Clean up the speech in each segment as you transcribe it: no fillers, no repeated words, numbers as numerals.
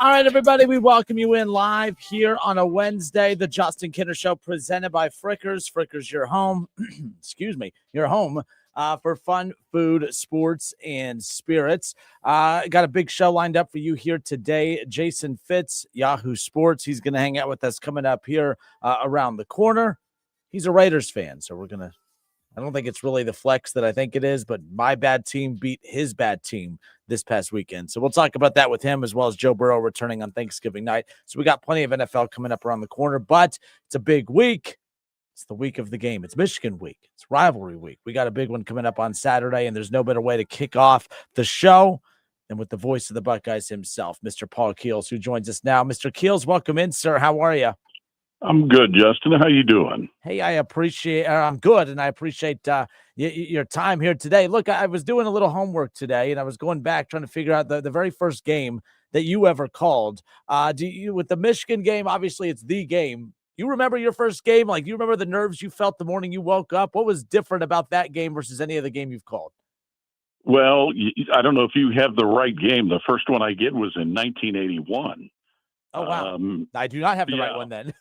All right, everybody, we welcome you in live here on a Wednesday, the Justin Kinner Show presented by Frickers. Frickers, your home, excuse me, your home for fun, food, sports, and spirits. Got a big show lined up for you here today. Jason Fitz, Yahoo Sports, he's going to hang out with us coming up here around the corner. He's a Raiders fan, so I don't think it's really the flex that I think it is, but my bad team beat his bad team this past weekend. So we'll talk about that with him, as well as Joe Burrow returning on Thanksgiving night. So we got plenty of NFL coming up around the corner, but it's a big week. It's the week of the game. It's Michigan week. It's rivalry week. We got a big one coming up on Saturday, and there's no better way to kick off the show than with the voice of the Buckeyes himself, Mr. Paul Keels, who joins us now. Mr. Keels, welcome in, sir. How are you? I'm good, Justin. How you doing? Hey, I'm good, and I appreciate your time here today. Look, I was doing a little homework today, and I was going back trying to figure out the very first game that you ever called. With the Michigan game, obviously it's the game. You remember your first game? Like, do you remember the nerves you felt the morning you woke up? What was different about that game versus any other game you've called? Well, I don't know if you have the right game. The first one I get was in 1981. Oh, wow. I do not have the right one then.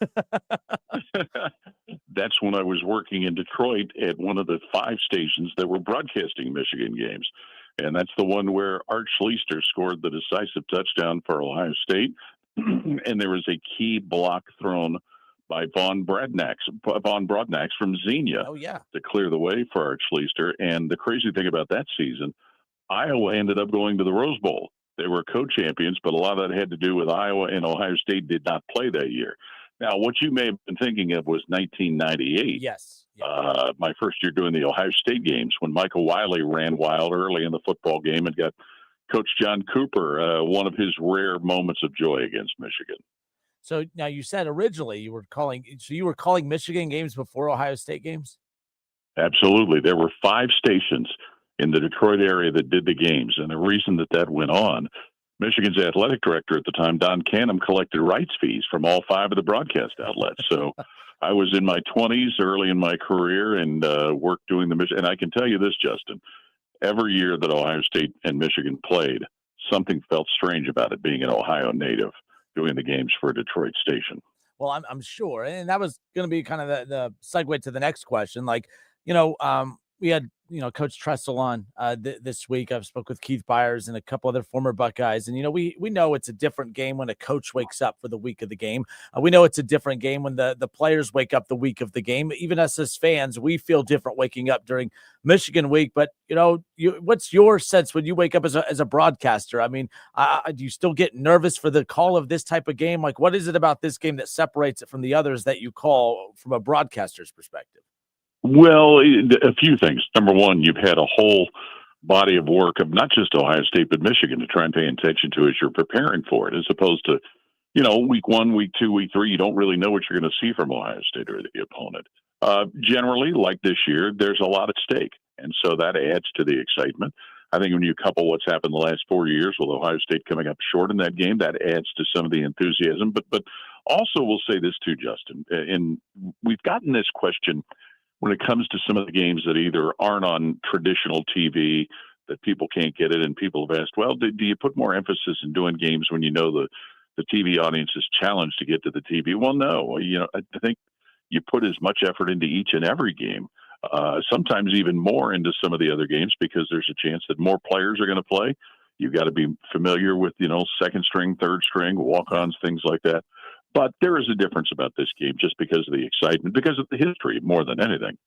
That's when I was working in Detroit at one of the 5 stations that were broadcasting Michigan games. And that's the one where Art Schleister scored the decisive touchdown for Ohio State. And there was a key block thrown by Von Brodnax from Xenia to clear the way for Art Schleister. And the crazy thing about that season, Iowa ended up going to the Rose Bowl. They were co-champions, but a lot of that had to do with Iowa, and Ohio State did not play that year. Now, what you may have been thinking of was 1998. Yes. My first year doing the Ohio State games when Michael Wiley ran wild early in the football game and got Coach John Cooper one of his rare moments of joy against Michigan. So now you said originally you were calling Michigan games before Ohio State games? Absolutely. There were 5 stations in the Detroit area that did the games. And the reason that went on, Michigan's athletic director at the time, Don Canham, collected rights fees from all 5 of the broadcast outlets. So I was in my 20s, early in my career, and worked doing the Michigan. And I can tell you this, Justin, every year that Ohio State and Michigan played, something felt strange about it being an Ohio native doing the games for a Detroit station. Well, I'm sure. And that was going to be kind of the segue to the next question. Like, we had, Coach Tressel on this week. I've spoke with Keith Byers and a couple other former Buckeyes. And, we know it's a different game when a coach wakes up for the week of the game. We know it's a different game when the players wake up the week of the game. Even us as fans, we feel different waking up during Michigan week. But, what's your sense when you wake up as a broadcaster? I mean, do you still get nervous for the call of this type of game? Like, what is it about this game that separates it from the others that you call from a broadcaster's perspective? Well, a few things. Number one, you've had a whole body of work of not just Ohio State, but Michigan to try and pay attention to as you're preparing for it, as opposed to, week 1, week 2, week 3, you don't really know what you're going to see from Ohio State or the opponent. Generally, like this year, there's a lot at stake. And so that adds to the excitement. I think when you couple what's happened the last 4 years with Ohio State coming up short in that game, that adds to some of the enthusiasm. But also we'll say this too, Justin, and we've gotten this question when it comes to some of the games that either aren't on traditional TV, that people can't get it, and people have asked, well, do you put more emphasis in doing games when you know the TV audience is challenged to get to the TV? Well, no. I think you put as much effort into each and every game, sometimes even more into some of the other games, because there's a chance that more players are going to play. You've got to be familiar with, second string, third string, walk-ons, things like that. But there is a difference about this game just because of the excitement, because of the history more than anything.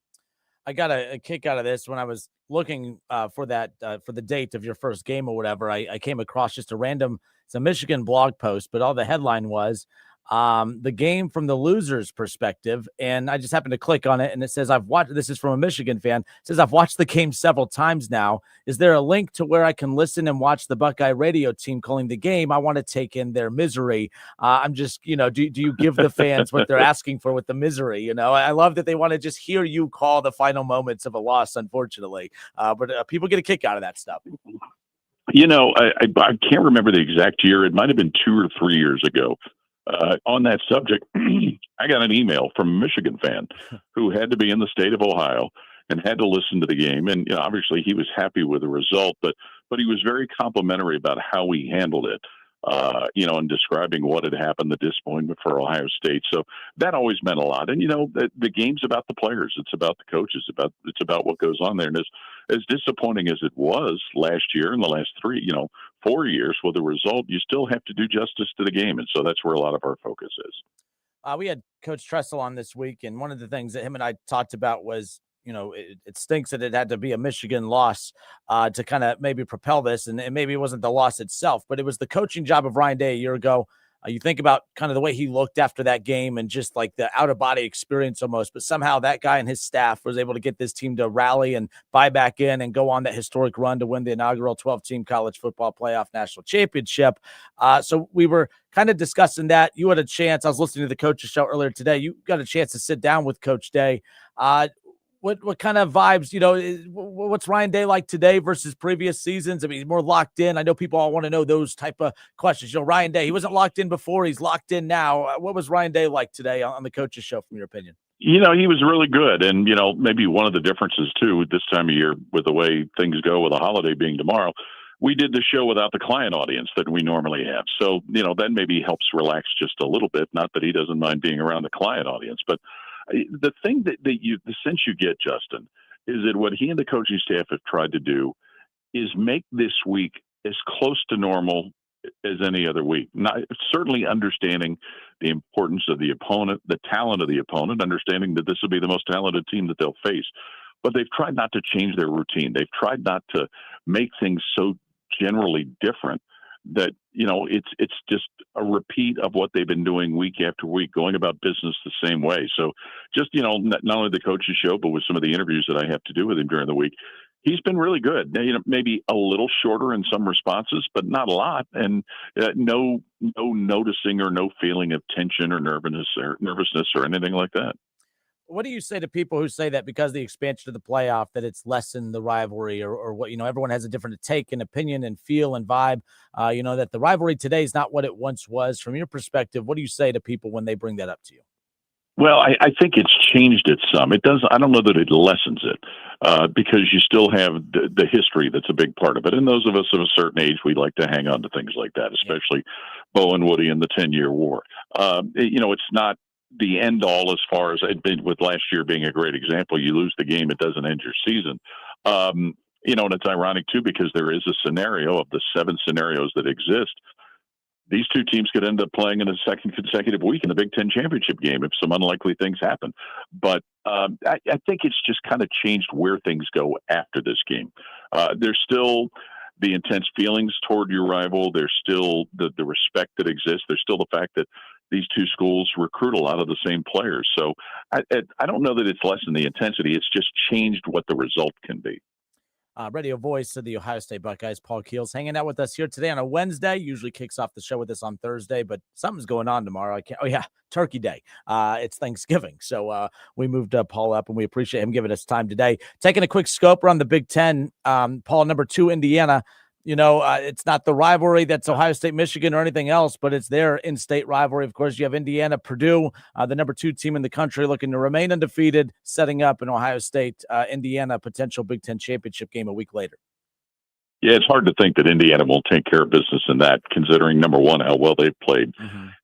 I got a kick out of this when I was looking for the date of your first game or whatever. I came across just it's a Michigan blog post, but all the headline was the game from the loser's perspective. And I just happened to click on it, and it says, this is from a Michigan fan. It says, I've watched the game several times now. Is there a link to where I can listen and watch the Buckeye radio team calling the game? I want to take in their misery. I'm just, do you give the fans what they're asking for with the misery? I love that they want to just hear you call the final moments of a loss, unfortunately. But people get a kick out of that stuff. I can't remember the exact year. It might have been 2 or 3 years ago. On that subject, I got an email from a Michigan fan who had to be in the state of Ohio and had to listen to the game. And obviously he was happy with the result, but he was very complimentary about how we handled it. and describing what had happened, the disappointment for Ohio State. So that always meant a lot. And, the game's about the players. It's about the coaches. It's about what goes on there. And as disappointing as it was last year and the last 4 years with the result, you still have to do justice to the game. And so that's where a lot of our focus is. We had Coach Tressel on this week, and one of the things that him and I talked about was, it stinks that it had to be a Michigan loss to kind of maybe propel this, and maybe it wasn't the loss itself, but it was the coaching job of Ryan Day a year ago. You think about kind of the way he looked after that game and just like the out-of-body experience almost, but somehow that guy and his staff was able to get this team to rally and buy back in and go on that historic run to win the inaugural 12-team college football playoff national championship. So we were kind of discussing that. You had a chance. I was listening to the coach's show earlier today. You got a chance to sit down with Coach Day. What kind of vibes, what's Ryan Day like today versus previous seasons? I mean, he's more locked in. I know people all want to know those type of questions. Ryan Day, he wasn't locked in before. He's locked in now. What was Ryan Day like today on the coach's show, from your opinion? He was really good. And, maybe one of the differences, too, this time of year with the way things go with the holiday being tomorrow, we did the show without the client audience that we normally have. So, that maybe helps relax just a little bit. Not that he doesn't mind being around the client audience, but the thing the sense you get, Justin, is that what he and the coaching staff have tried to do is make this week as close to normal as any other week. Not certainly understanding the importance of the opponent, the talent of the opponent, understanding that this will be the most talented team that they'll face. But they've tried not to change their routine. They've tried not to make things so generally different that it's just a repeat of what they've been doing week after week, going about business the same way. So just not only the coach's show, but with some of the interviews that I have to do with him during the week, he's been really good. Now, maybe a little shorter in some responses, but not a lot, and no noticing or no feeling of tension or nervousness or anything like that. What do you say to people who say that because of the expansion of the playoff, that it's lessened the rivalry, or what, everyone has a different take and opinion and feel and vibe, that the rivalry today is not what it once was? From your perspective, what do you say to people when they bring that up to you? Well, I think it's changed it some. It does. I don't know that it lessens it because you still have the history that's a big part of it. And those of us of a certain age, we like to hang on to things like that, especially Bo and Woody and the 10-year war. It's not the end all as far as it been with last year being a great example. You lose the game, it doesn't end your season. And it's ironic too, because there is a scenario of the 7 scenarios that exist. These two teams could end up playing in a second consecutive week in the Big Ten championship game if some unlikely things happen. But I think it's just kind of changed where things go after this game. There's still the intense feelings toward your rival. There's still the respect that exists. There's still the fact that these two schools recruit a lot of the same players. So I don't know that it's lessened the intensity. It's just changed what the result can be. Radio voice of the Ohio State Buckeyes, Paul Keels, hanging out with us here today on a Wednesday. Usually kicks off the show with us on Thursday, but something's going on tomorrow. Turkey Day. It's Thanksgiving. So we moved Paul up, and we appreciate him giving us time today. Taking a quick scope around the Big Ten. Paul, number 2, Indiana. It's not the rivalry that's Ohio State, Michigan, or anything else, but it's their in-state rivalry. Of course, you have Indiana, Purdue, the number 2 team in the country, looking to remain undefeated, setting up an Ohio State, Indiana potential Big Ten championship game a week later. Yeah, it's hard to think that Indiana won't take care of business in that, considering, number one, how well they've played,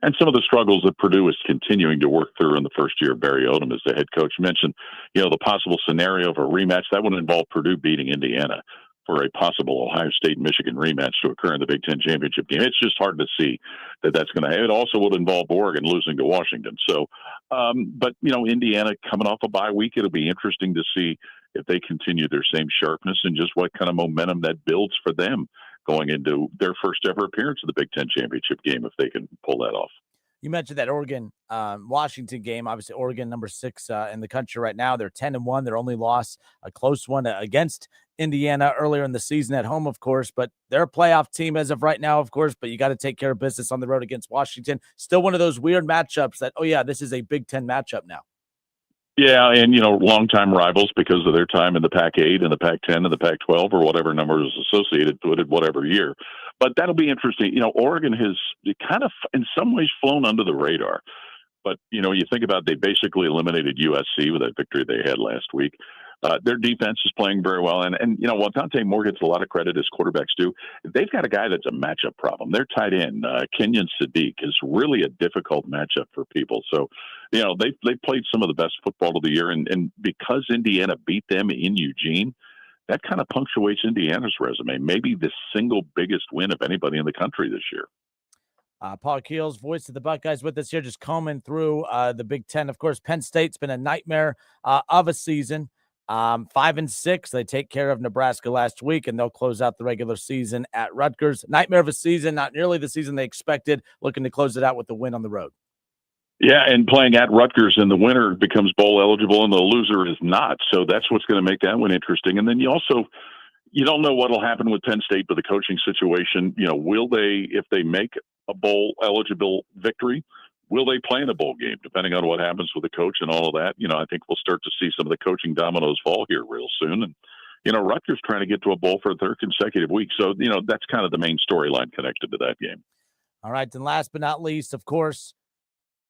and some of the struggles that Purdue is continuing to work through in the first year of Barry Odom as the head coach. You mentioned, the possible scenario of a rematch. That would involve Purdue beating Indiana for a possible Ohio State-Michigan rematch to occur in the Big Ten championship game. It's just hard to see that that's going to happen. It also would involve Oregon losing to Washington. So, but, Indiana coming off a bye week, it'll be interesting to see if they continue their same sharpness and just what kind of momentum that builds for them going into their first ever appearance of the Big Ten championship game, if they can pull that off. You mentioned that Oregon Washington game. Obviously, Oregon number 6 in the country right now. They're 10-1. Their only loss, a close one against Indiana earlier in the season at home, of course. But they're a playoff team as of right now, of course. But you got to take care of business on the road against Washington. Still one of those weird matchups that, this is a Big Ten matchup now. Yeah, and, longtime rivals because of their time in the Pac-8 and the Pac-10 and the Pac-12 or whatever number is associated with it, whatever year. But that'll be interesting. Oregon has kind of, in some ways, flown under the radar. But, you think about they basically eliminated USC with that victory they had last week. Their defense is playing very well. And while Dante Moore gets a lot of credit as quarterbacks do, they've got a guy that's a matchup problem. Their tight end, Kenyon Sadiq, is really a difficult matchup for people. So, they played some of the best football of the year. And because Indiana beat them in Eugene, that kind of punctuates Indiana's resume. Maybe the single biggest win of anybody in the country this year. Paul Keels, voice of the Buckeyes, with us here, just combing through the Big Ten. Of course, Penn State's been a nightmare of a season. 5-6. They take care of Nebraska last week, and they'll close out the regular season at Rutgers. Nightmare of a season, not nearly the season they expected. Looking to close it out with the win on the road. Yeah, and playing at Rutgers, and the winner becomes bowl eligible, and the loser is not. So that's what's going to make that one interesting. And then you don't know what will happen with Penn State, but the coaching situation. Will they, if they make a bowl eligible victory, will they play in a bowl game? Depending on what happens with the coach and all of that, I think we'll start to see some of the coaching dominoes fall here real soon. And Rutgers trying to get to a bowl for a third consecutive week. So that's kind of the main storyline connected to that game. All right, and last but not least, of course,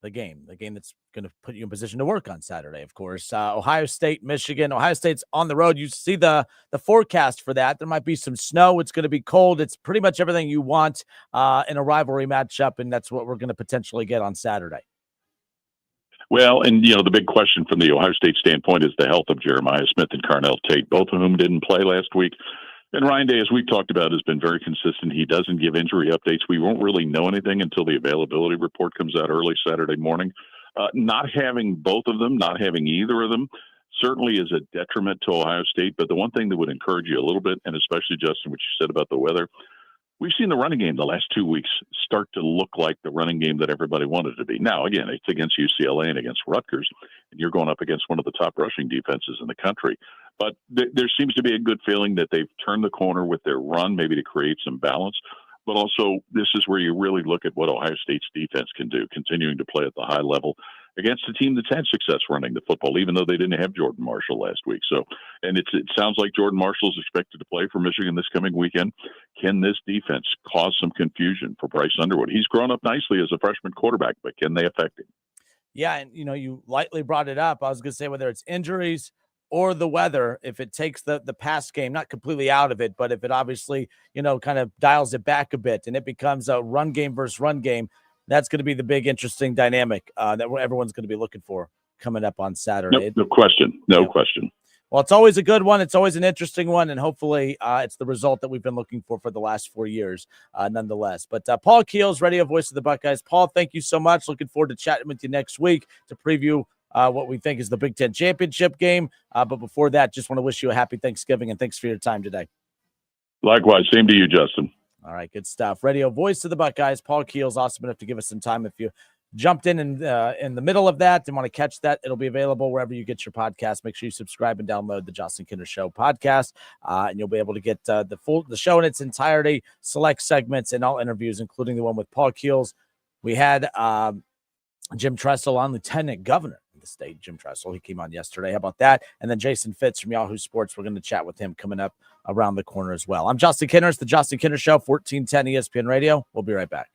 the game that's going to put you in position to work on Saturday, of course. Ohio State, Michigan. Ohio State's on the road. You see the forecast for that. There might be some snow. It's going to be cold. It's pretty much everything you want in a rivalry matchup, and that's what we're going to potentially get on Saturday. Well, and the big question from the Ohio State standpoint is the health of Jeremiah Smith and Carnell Tate, both of whom didn't play last week. And Ryan Day, as we've talked about, has been very consistent. He doesn't give injury updates. We won't really know anything until the availability report comes out early Saturday morning. Not having both of them, not having either of them, certainly is a detriment to Ohio State. But the one thing that would encourage you a little bit, and especially, Justin, what you said about the weather, we've seen the running game the last 2 weeks start to look like the running game that everybody wanted it to be. Now, again, it's against UCLA and against Rutgers, and you're going up against one of the top rushing defenses in the country. But there seems to be a good feeling that they've turned the corner with their run, maybe to create some balance. But also, this is where you really look at what Ohio State's defense can do, continuing to play at the high level against a team that's had success running the football, even though they didn't have Jordan Marshall last week. So, and it sounds like Jordan Marshall is expected to play for Michigan this coming weekend. Can this defense cause some confusion for Bryce Underwood? He's grown up nicely as a freshman quarterback, but can they affect him? Yeah, and you lightly brought it up. I was going to say whether it's injuries or the weather, if it takes the pass game, not completely out of it, but if it obviously, kind of dials it back a bit and it becomes a run game versus run game, that's going to be the big, interesting dynamic that everyone's going to be looking for coming up on Saturday. No question. No question. Well, it's always a good one. It's always an interesting one, and hopefully it's the result that we've been looking for the last 4 years, nonetheless. But Paul Keels, radio voice of the Buckeyes. Paul, thank you so much. Looking forward to chatting with you next week to preview what we think is the Big Ten championship game. But before that, just want to wish you a happy Thanksgiving, and thanks for your time today. Likewise. Same to you, Justin. All right, good stuff. Radio voice of the Buckeyes, Paul Keels, awesome enough to give us some time. If you jumped in the middle of that and want to catch that, it'll be available wherever you get your podcast. Make sure you subscribe and download the Justin Kinder Show podcast, and you'll be able to get the show in its entirety, select segments, and all interviews, including the one with Paul Keels. We had Jim Tressel on, Lieutenant Governor of the state, Jim Tressel. He came on yesterday. How about that? And then Jason Fitz from Yahoo Sports. We're going to chat with him coming up around the corner as well. I'm Justin Kinder. It's the Justin Kinder Show, 1410 ESPN Radio. We'll be right back.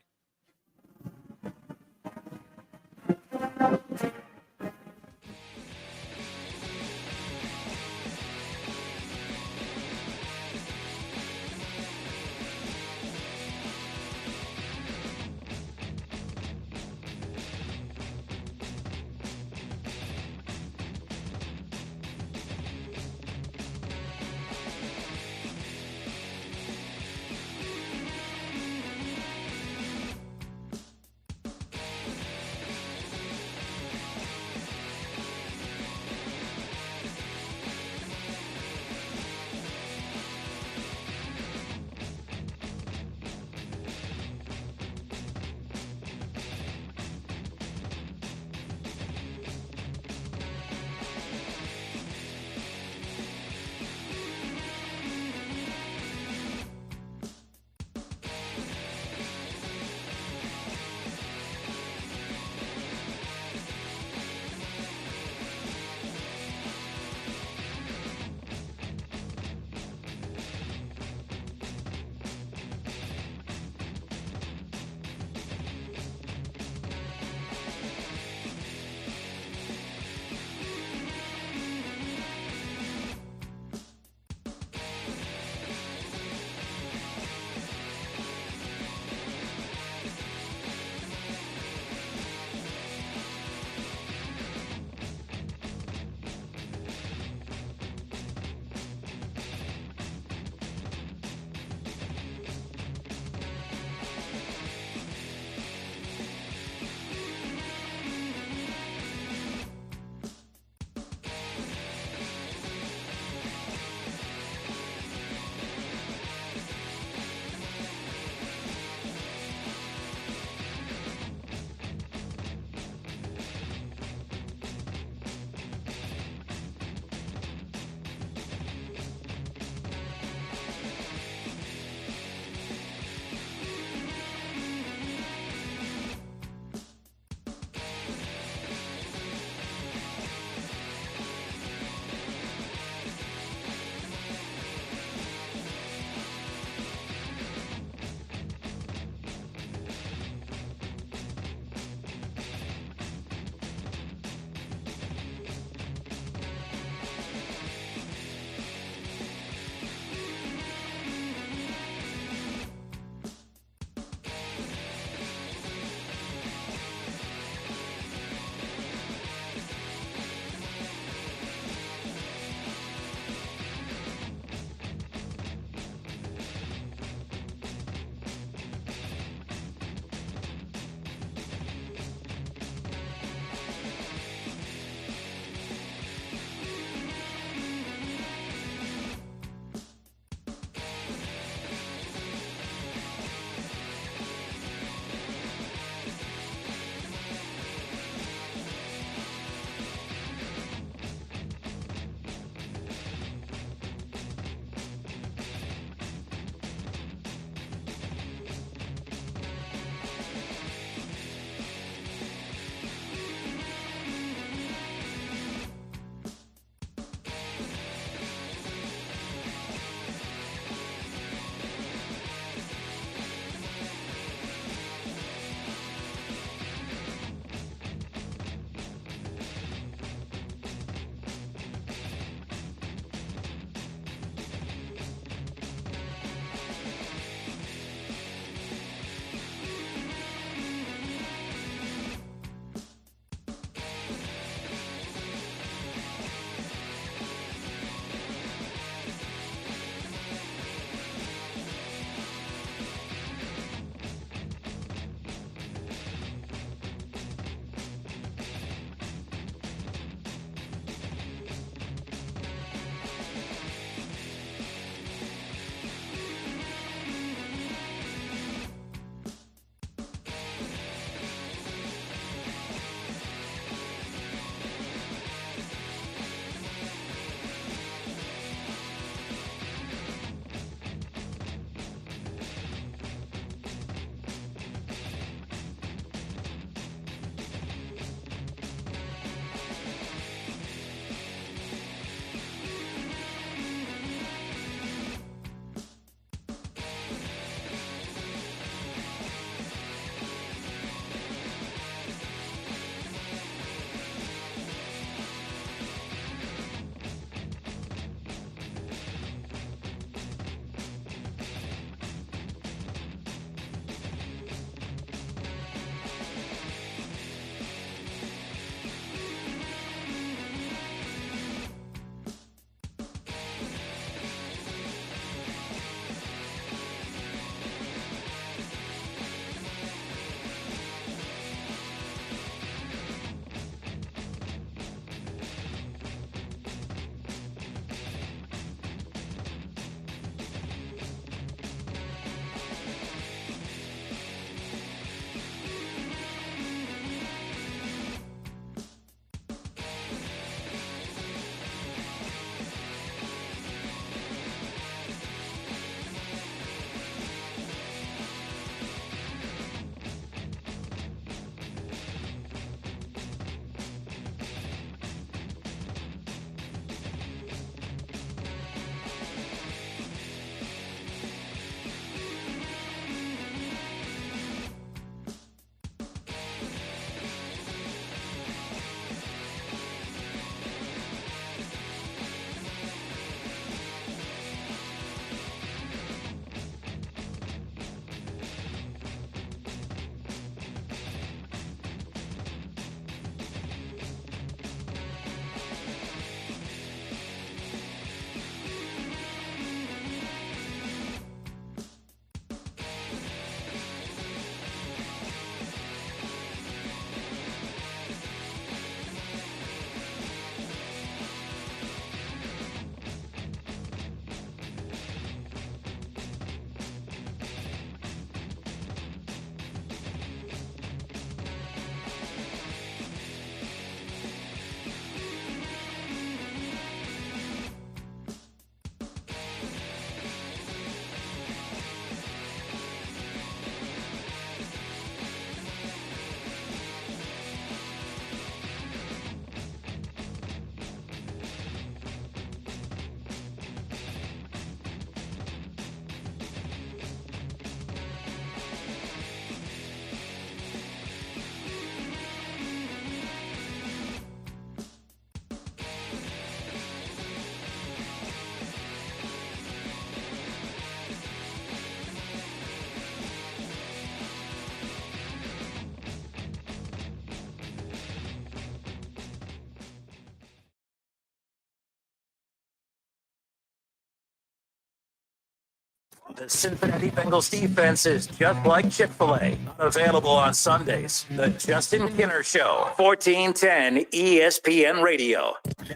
The Cincinnati Bengals defense is just like Chick-fil-A. Available on Sundays. The Justin Kinner Show, 1410 ESPN Radio. Now,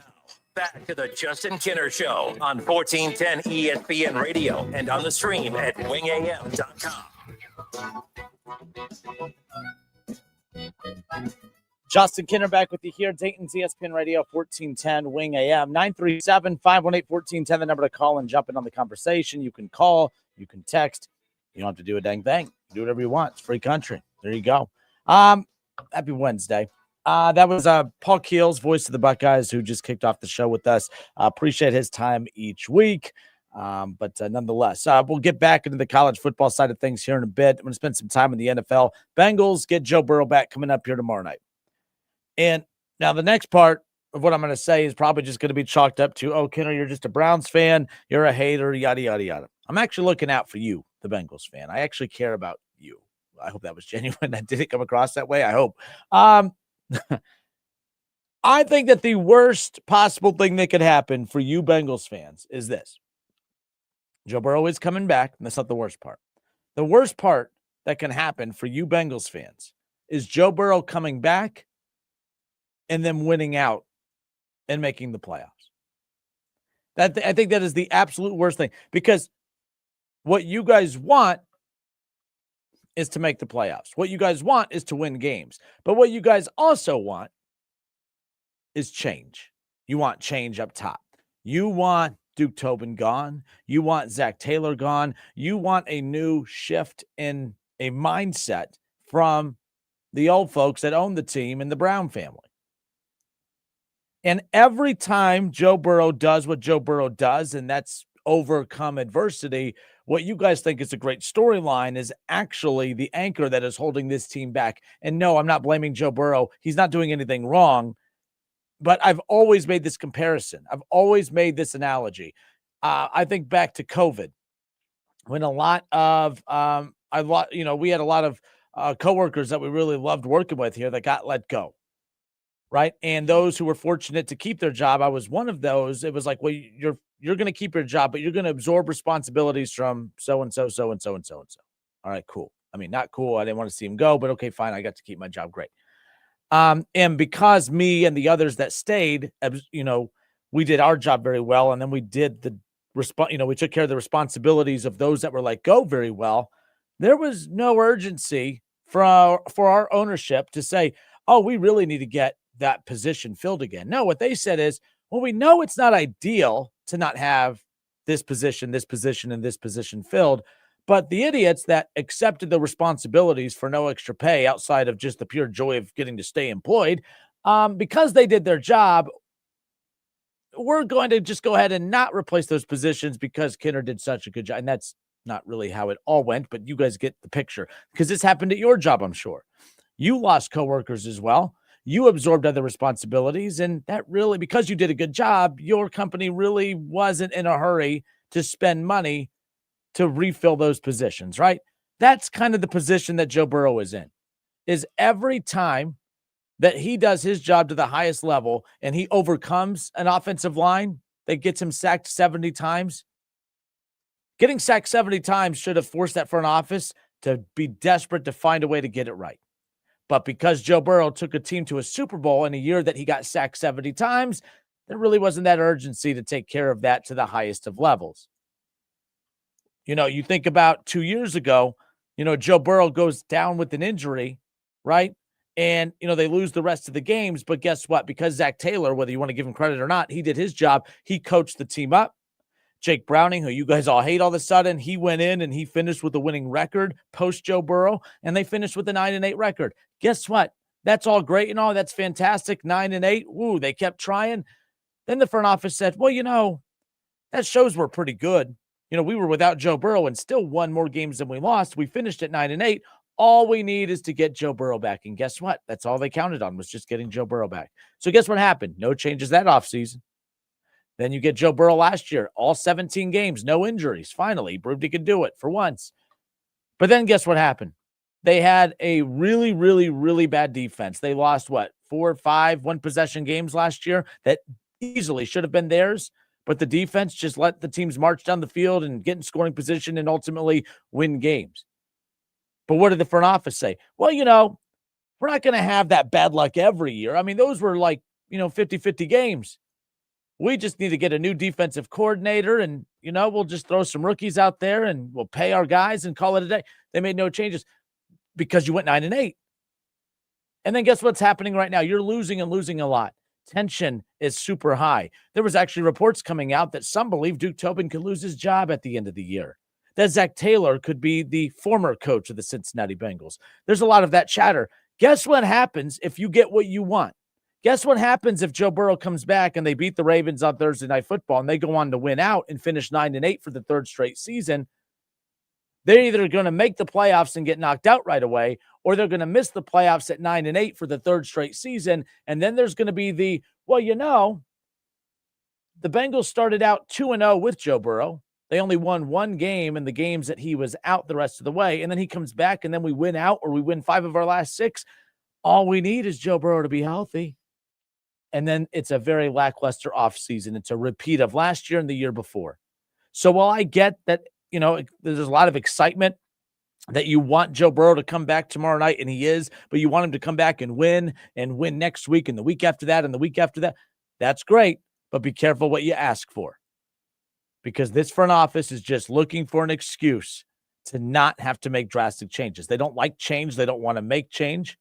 back to the Justin Kinner Show on 1410 ESPN Radio and on the stream at wingam.com. Justin Kinner back with you here. Dayton's ESPN Radio, 1410 Wing AM. 937-518-1410, the number to call and jump in on the conversation. You can call, you can text. You don't have to do a dang thing. Do whatever you want. It's free country. There you go. Happy Wednesday. That was Paul Keels, voice of the Buckeyes, who just kicked off the show with us. Appreciate his time each week. But nonetheless, we'll get back into the college football side of things here in a bit. I'm going to spend some time in the NFL. Bengals get Joe Burrow back coming up here tomorrow night. And now the next part of what I'm going to say is probably just going to be chalked up to, oh, Kenner, you're just a Browns fan. You're a hater, yada, yada, yada. I'm actually looking out for you, the Bengals fan. I actually care about you. I hope that was genuine. That didn't come across that way. I hope. I think that the worst possible thing that could happen for you Bengals fans is this. Joe Burrow is coming back, and that's not the worst part. The worst part that can happen for you Bengals fans is Joe Burrow coming back and then winning out and making the playoffs. I think that is the absolute worst thing, because what you guys want is to make the playoffs. What you guys want is to win games. But what you guys also want is change. You want change up top. You want Duke Tobin gone. You want Zach Taylor gone. You want a new shift in a mindset from the old folks that own the team and the Brown family. And every time Joe Burrow does what Joe Burrow does, and that's overcome adversity, what you guys think is a great storyline is actually the anchor that is holding this team back. And no, I'm not blaming Joe Burrow. He's not doing anything wrong. But I've always made this comparison. I've always made this analogy. I think back to COVID, when we had a lot of coworkers that we really loved working with here that got let go. Right. And those who were fortunate to keep their job, I was one of those. It was like, well, you're going to keep your job, but you're going to absorb responsibilities from so-and-so, so-and-so, and so-and-so. All right, cool. I mean, not cool. I didn't want to see him go, but okay, fine. I got to keep my job. Great. And because me and the others that stayed, we did our job very well. And then we did we took care of the responsibilities of those that were let go very well. There was no urgency for our ownership to say, oh, we really need to get that position filled again. No, what they said is, well, we know it's not ideal to not have this position, and this position filled, but the idiots that accepted the responsibilities for no extra pay outside of just the pure joy of getting to stay employed, because they did their job, we're going to just go ahead and not replace those positions because Kinner did such a good job. And that's not really how it all went, but you guys get the picture, because this happened at your job, I'm sure. You lost coworkers as well. You absorbed other responsibilities, and that really, because you did a good job, your company really wasn't in a hurry to spend money to refill those positions, right? That's kind of the position that Joe Burrow is in, is every time that he does his job to the highest level and he overcomes an offensive line that gets him sacked 70 times, getting sacked 70 times should have forced that front office to be desperate to find a way to get it right. But because Joe Burrow took a team to a Super Bowl in a year that he got sacked 70 times, there really wasn't that urgency to take care of that to the highest of levels. You think about 2 years ago, Joe Burrow goes down with an injury, right? And, they lose the rest of the games. But guess what? Because Zach Taylor, whether you want to give him credit or not, he did his job. He coached the team up. Jake Browning, who you guys all hate all of a sudden, he went in and he finished with a winning record post Joe Burrow, and they finished with a 9-8 record. Guess what? That's all great and all. That's fantastic. 9-8. Woo, they kept trying. Then the front office said, well, that shows we're pretty good. We were without Joe Burrow and still won more games than we lost. We finished at 9-8. All we need is to get Joe Burrow back. And guess what? That's all they counted on, was just getting Joe Burrow back. So guess what happened? No changes that offseason. Then you get Joe Burrow last year, all 17 games, no injuries. Finally, he proved he could do it for once. But then guess what happened? They had a really, really, really bad defense. They lost, 4 or 5 one-possession games last year that easily should have been theirs. but the defense just let the teams march down the field and get in scoring position and ultimately win games. But what did the front office say? Well, we're not going to have that bad luck every year. I mean, those were 50-50 games. We just need to get a new defensive coordinator and, we'll just throw some rookies out there and we'll pay our guys and call it a day. They made no changes because you went 9-8. And then guess what's happening right now? You're losing and losing a lot. Tension is super high. There was actually reports coming out that some believe Duke Tobin could lose his job at the end of the year, that Zach Taylor could be the former coach of the Cincinnati Bengals. There's a lot of that chatter. Guess what happens if you get what you want? Guess what happens if Joe Burrow comes back and they beat the Ravens on Thursday Night Football and they go on to win out and finish 9-8 for the third straight season? They're either going to make the playoffs and get knocked out right away, or they're going to miss the playoffs at 9-8 for the third straight season. And then there's going to be the Bengals started out 2-0 with Joe Burrow. They only won one game in the games that he was out the rest of the way. And then he comes back and then we win out, or we win 5 of our last 6. All we need is Joe Burrow to be healthy. And then it's a very lackluster offseason. It's a repeat of last year and the year before. So while I get that, there's a lot of excitement that you want Joe Burrow to come back tomorrow night, and he is, but you want him to come back and win next week and the week after that and the week after that. That's great, but be careful what you ask for, because this front office is just looking for an excuse to not have to make drastic changes. They don't like change. They don't want to make change.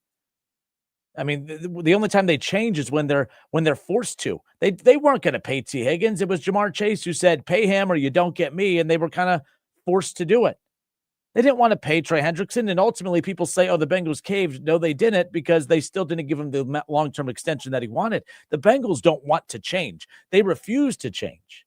I mean, the only time they change is when they're forced to. They weren't going to pay T. Higgins. It was Jamar Chase who said, pay him or you don't get me, and they were kind of forced to do it. They didn't want to pay Trey Hendrickson, and ultimately people say, oh, the Bengals caved. No, they didn't, because they still didn't give him the long-term extension that he wanted. The Bengals don't want to change. They refuse to change.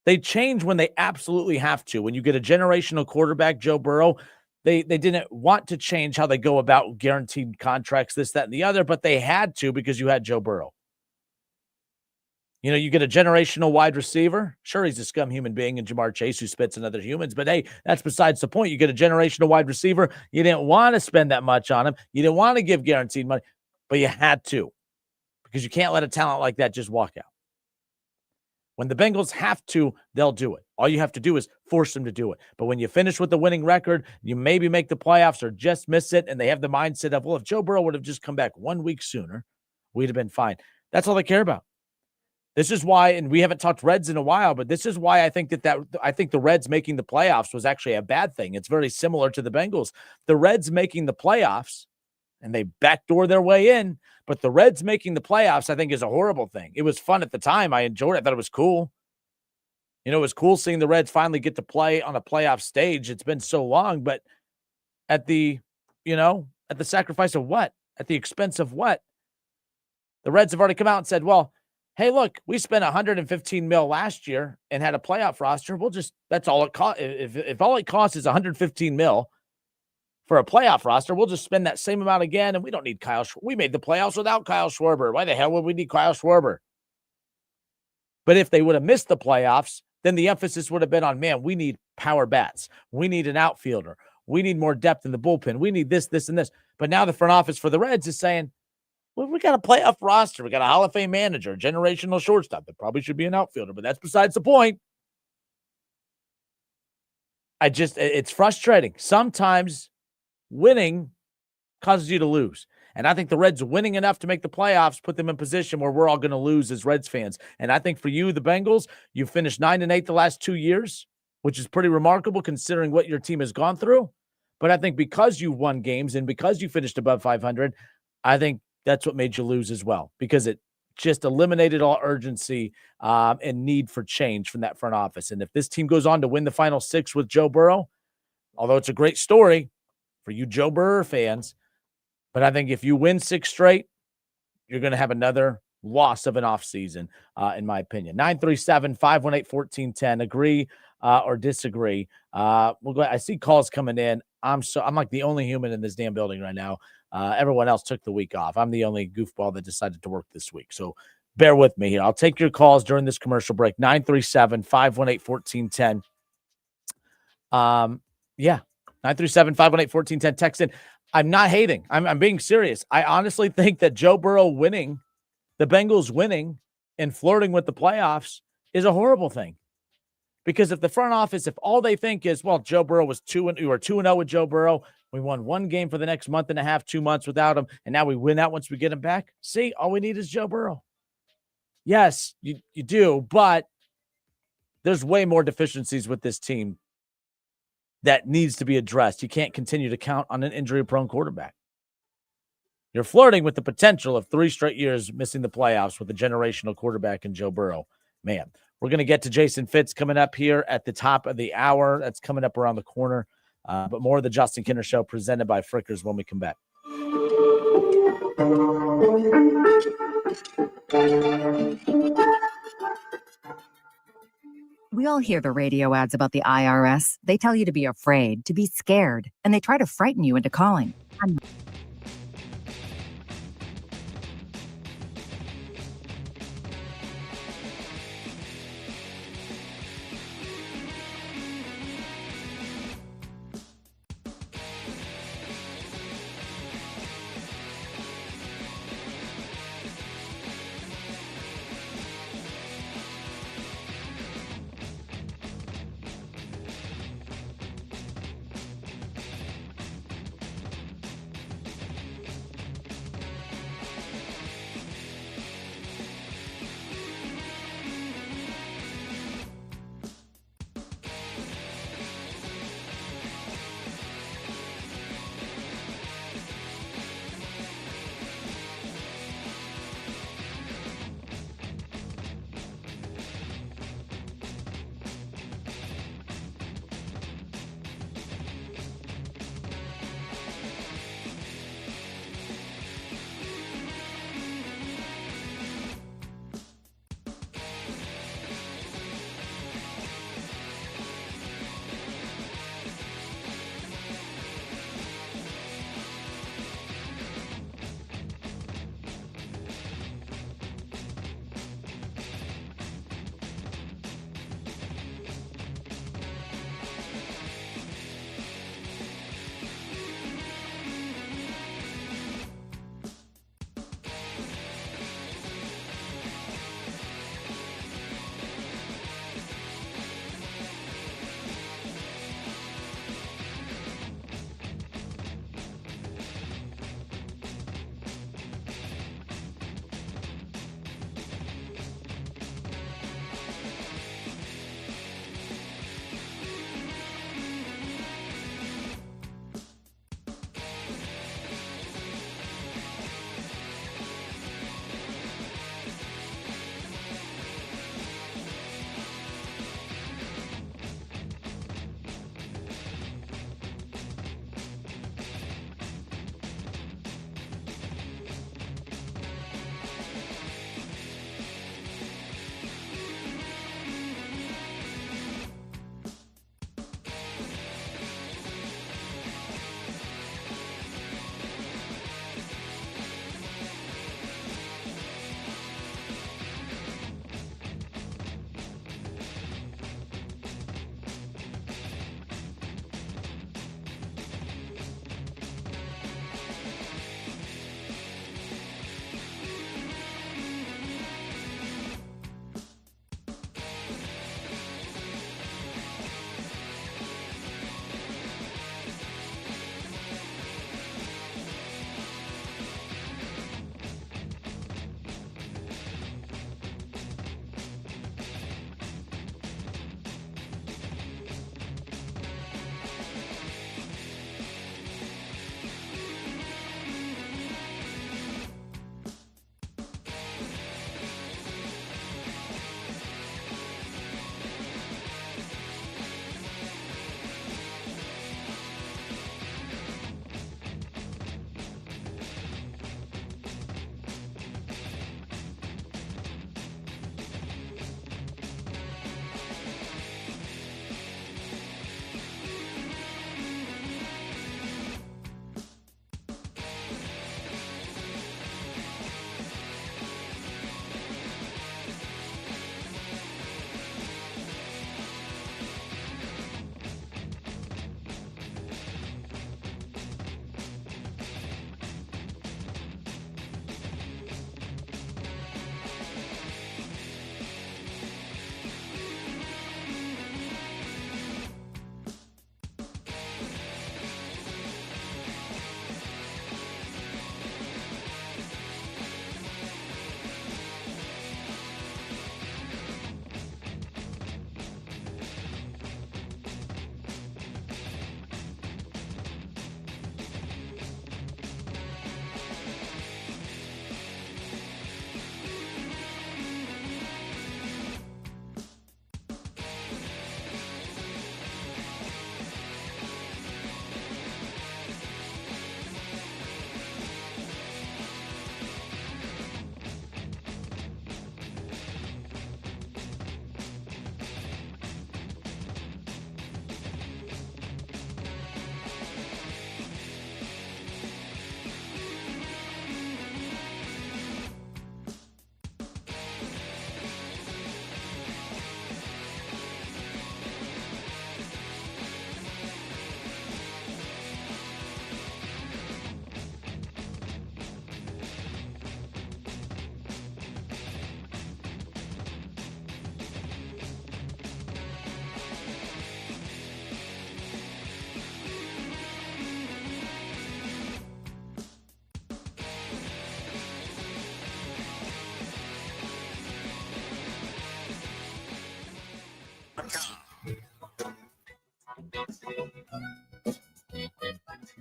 They change when they absolutely have to. When you get a generational quarterback, Joe Burrow, they didn't want to change how they go about guaranteed contracts, this, that, and the other, but they had to because you had Joe Burrow. You get a generational wide receiver. Sure, he's a scum human being and Jamar Chase who spits in other humans, but hey, that's besides the point. You get a generational wide receiver. You didn't want to spend that much on him. You didn't want to give guaranteed money, but you had to, because you can't let a talent like that just walk out. When the Bengals have to, they'll do it. All you have to do is force them to do it. But when you finish with the winning record, you maybe make the playoffs or just miss it, and they have the mindset of, well, if Joe Burrow would have just come back 1 week sooner, we'd have been fine. That's all they care about. This is why, and we haven't talked Reds in a while, but this is why I think I think the Reds making the playoffs was actually a bad thing. It's very similar to the Bengals. The Reds making the playoffs, and they backdoor their way in, but the Reds making the playoffs, I think, is a horrible thing. It was fun at the time. I enjoyed it. I thought it was cool. It was cool seeing the Reds finally get to play on a playoff stage. It's been so long, but at the sacrifice of what? At the expense of what? The Reds have already come out and said, well, hey, look, we spent $115 million last year and had a playoff roster. That's all it costs. If all it costs is $115 million for a playoff roster, we'll just spend that same amount again, and we don't need Kyle. We made the playoffs without Kyle Schwarber. Why the hell would we need Kyle Schwarber? But if they would have missed the playoffs, then the emphasis would have been on, man, we need power bats. We need an outfielder. We need more depth in the bullpen. We need this, this, and this. But now the front office for the Reds is saying, well, we got a playoff roster. We got a Hall of Fame manager, a generational shortstop that probably should be an outfielder, but that's besides the point. It's frustrating. Sometimes winning causes you to lose. And I think the Reds winning enough to make the playoffs put them in position where we're all going to lose as Reds fans. And I think for you, the Bengals, you finished 9-8 the last 2 years, which is pretty remarkable considering what your team has gone through. But I think because you won games and because you finished above 500, I think that's what made you lose as well, because it just eliminated all urgency and need for change from that front office. And if this team goes on to win the final 6 with Joe Burrow, although it's a great story for you Joe Burrow fans, but I think if you win 6 straight, you're going to have another loss of an offseason, in my opinion. 937-518-1410. Agree or disagree. We'll go. I see calls coming in. I'm like the only human in this damn building right now. Everyone else took the week off. I'm the only goofball that decided to work this week. So bear with me here. I'll take your calls during this commercial break. 937-518-1410. 937-518-1410. Text in. I'm not hating. I'm being serious. I honestly think that Joe Burrow winning, the Bengals winning and flirting with the playoffs is a horrible thing. Because if the front office, if all they think is, well, Joe Burrow was 2-0 with Joe Burrow, we won one game for the next month and a half, 2 months without him, and now we win out once we get him back. See, all we need is Joe Burrow. Yes, you do, but there's way more deficiencies with this team that needs to be addressed. You can't continue to count on an injury-prone quarterback. You're flirting with the potential of 3 straight years missing the playoffs with a generational quarterback in Joe Burrow. Man, we're going to get to Jason Fitz coming up here at the top of the hour. That's coming up around the corner. But more of the Justin Kinner Show presented by Frickers when we come back. We all hear the radio ads about the IRS. They tell you to be afraid, to be scared, and they try to frighten you into calling.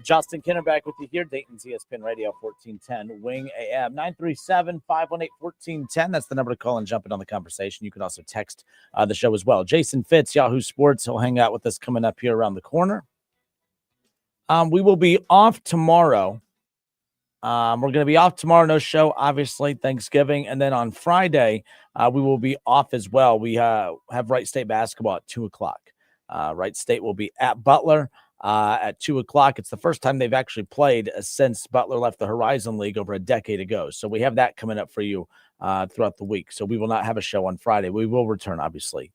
Justin Kinner back with you here. Dayton's ESPN Radio 1410 Wing AM 937-518-1410. That's the number to call and jump in on the conversation. You can also text the show as well. Jason Fitz, Yahoo Sports. He'll hang out with us coming up here around the corner. We will be off tomorrow. We're going to be off tomorrow. No show, obviously, Thanksgiving. And then on Friday, we will be off as well. We have Wright State basketball at 2 o'clock. Wright State will be at Butler at 2 o'clock. It's the first time they've actually played since Butler left the Horizon League over a decade ago. So we have that coming up for you throughout the week. So we will not have a show on Friday. We will return, obviously,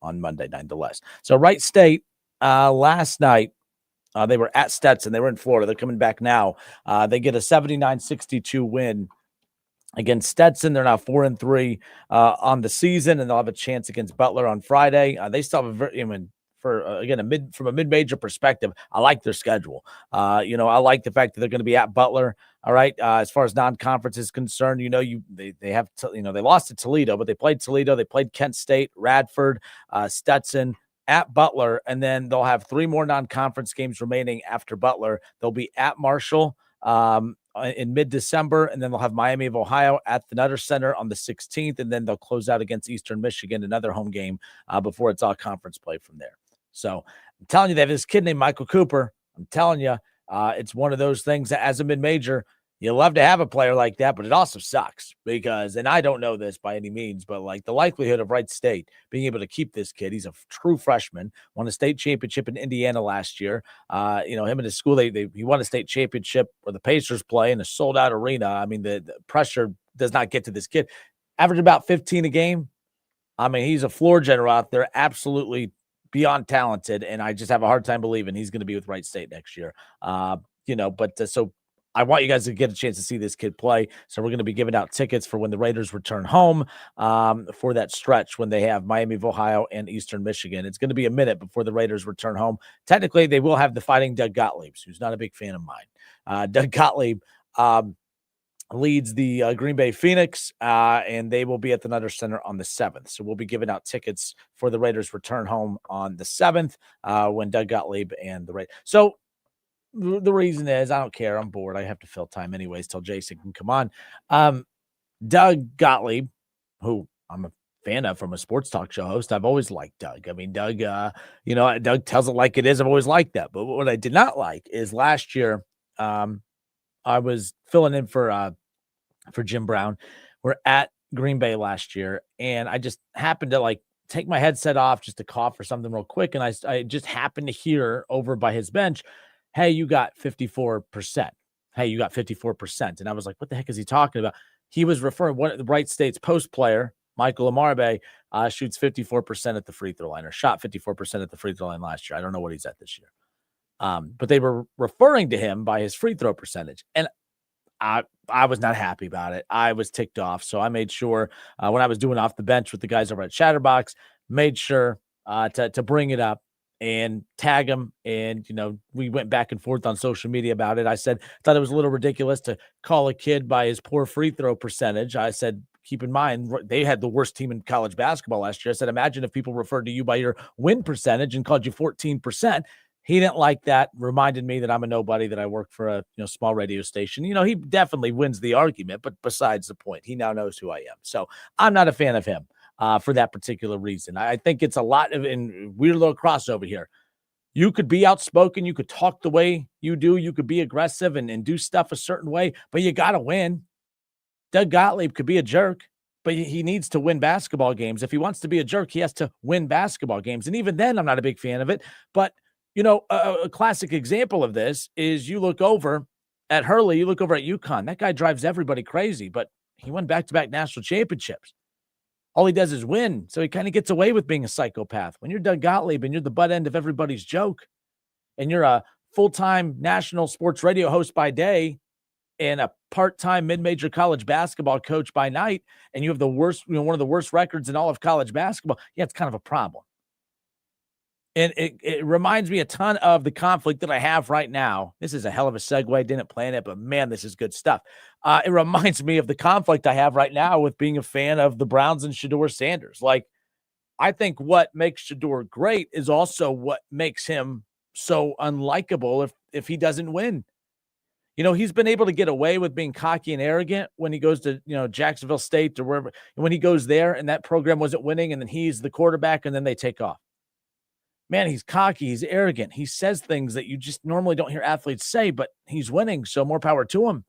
on Monday, nonetheless. So Wright State last night, they were at Stetson. They were in Florida. They're coming back now. They get a 79-62 win against Stetson. They're now 4-3 on the season, and they'll have a chance against Butler on Friday. They still have from a mid-major perspective, I like their schedule. I like the fact that they're going to be at Butler. All right. As far as non-conference is concerned, they lost to Toledo, but they played Toledo. They played Kent State, Radford, Stetson, at Butler, and then they'll have 3 more non-conference games remaining after Butler. They'll be at Marshall in mid-December, and then they'll have Miami of Ohio at the Nutter Center on the 16th, and then they'll close out against Eastern Michigan, another home game before it's all conference play from there. So I'm telling you, they have this kid named Michael Cooper. I'm telling you, it's one of those things that as a mid-major, you love to have a player like that, but it also sucks because, and I don't know this by any means, but like the likelihood of Wright State being able to keep this kid, he's a true freshman, won a state championship in Indiana last year. Him and his school, he won a state championship where the Pacers play in a sold out arena. I mean, the pressure does not get to this kid. Average about 15 a game. I mean, he's a floor general out there, absolutely beyond talented. And I just have a hard time believing he's going to be with Wright State next year. So I want you guys to get a chance to see this kid play. So we're going to be giving out tickets for when the Raiders return home for that stretch when they have Miami of Ohio and Eastern Michigan. It's going to be a minute before the Raiders return home. Technically, they will have the Fighting Doug Gottlieb, who's not a big fan of mine. Doug Gottlieb leads the Green Bay Phoenix, and they will be at the Nutter Center on the 7th. So we'll be giving out tickets for the Raiders return home on the 7th when Doug Gottlieb and the Raiders. So the reason is I don't care. I'm bored. I have to fill time anyways till Jason can come on. Doug Gottlieb, who I'm a fan of from a sports talk show host. I've always liked Doug. I mean, Doug, Doug tells it like it is. I've always liked that. But what I did not like is last year I was filling in for Jim Brown. We're at Green Bay last year, and I just happened to take my headset off just to cough or something real quick. And I just happened to hear over by his bench, hey, you got 54%. Hey, you got 54%. And I was like, what the heck is he talking about? He was referring one of the Wright State's post player, Michael Amarbe, shoots 54% at the free throw line, or shot 54% at the free throw line last year. I don't know what he's at this year. But they were referring to him by his free throw percentage. And I was not happy about it. I was ticked off. So I made sure when I was doing off the bench with the guys over at Chatterbox, made sure to bring it up and tag him. And, we went back and forth on social media about it. I thought it was a little ridiculous to call a kid by his poor free throw percentage. I said, keep in mind, they had the worst team in college basketball last year. I said, imagine if people referred to you by your win percentage and called you 14%. He didn't like that. Reminded me that I'm a nobody, that I work for a small radio station. He definitely wins the argument, but besides the point, he now knows who I am. So I'm not a fan of him. For that particular reason. I think it's a lot of weird little crossover here. You could be outspoken. You could talk the way you do. You could be aggressive and do stuff a certain way, but you got to win. Doug Gottlieb could be a jerk, but he needs to win basketball games. If he wants to be a jerk, he has to win basketball games. And even then, I'm not a big fan of it. But, a classic example of this is you look over at Hurley, you look over at UConn. That guy drives everybody crazy, but he won back-to-back national championships. All he does is win, so he kind of gets away with being a psychopath. When you're Doug Gottlieb and you're the butt end of everybody's joke, and you're a full-time national sports radio host by day and a part-time mid-major college basketball coach by night, and you have the worst, one of the worst records in all of college basketball, yeah, it's kind of a problem. And it reminds me a ton of the conflict that I have right now. This is a hell of a segue. Didn't plan it, but man, this is good stuff. It reminds me of the conflict I have right now with being a fan of the Browns and Shedeur Sanders. I think what makes Shedeur great is also what makes him so unlikable if he doesn't win. He's been able to get away with being cocky and arrogant when he goes to, Jacksonville State or wherever. And when he goes there and that program wasn't winning and then he's the quarterback and then they take off. Man, he's cocky. He's arrogant. He says things that you just normally don't hear athletes say, but he's winning. So more power to him.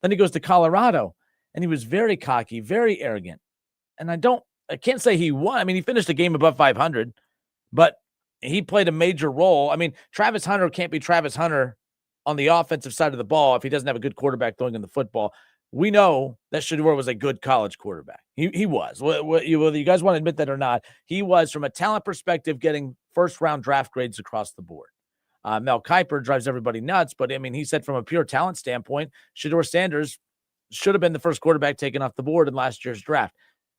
Then he goes to Colorado and he was very cocky, very arrogant. And I can't say he won. I mean, he finished the game above 500, but he played a major role. I mean, Travis Hunter can't be Travis Hunter on the offensive side of the ball if he doesn't have a good quarterback throwing in the football. We know that Shedeur was a good college quarterback. He was. Whether you guys want to admit that or not, he was, from a talent perspective, getting first-round draft grades across the board. Mel Kiper drives everybody nuts, but, I mean, he said from a pure talent standpoint, Shedeur Sanders should have been the first quarterback taken off the board in last year's draft.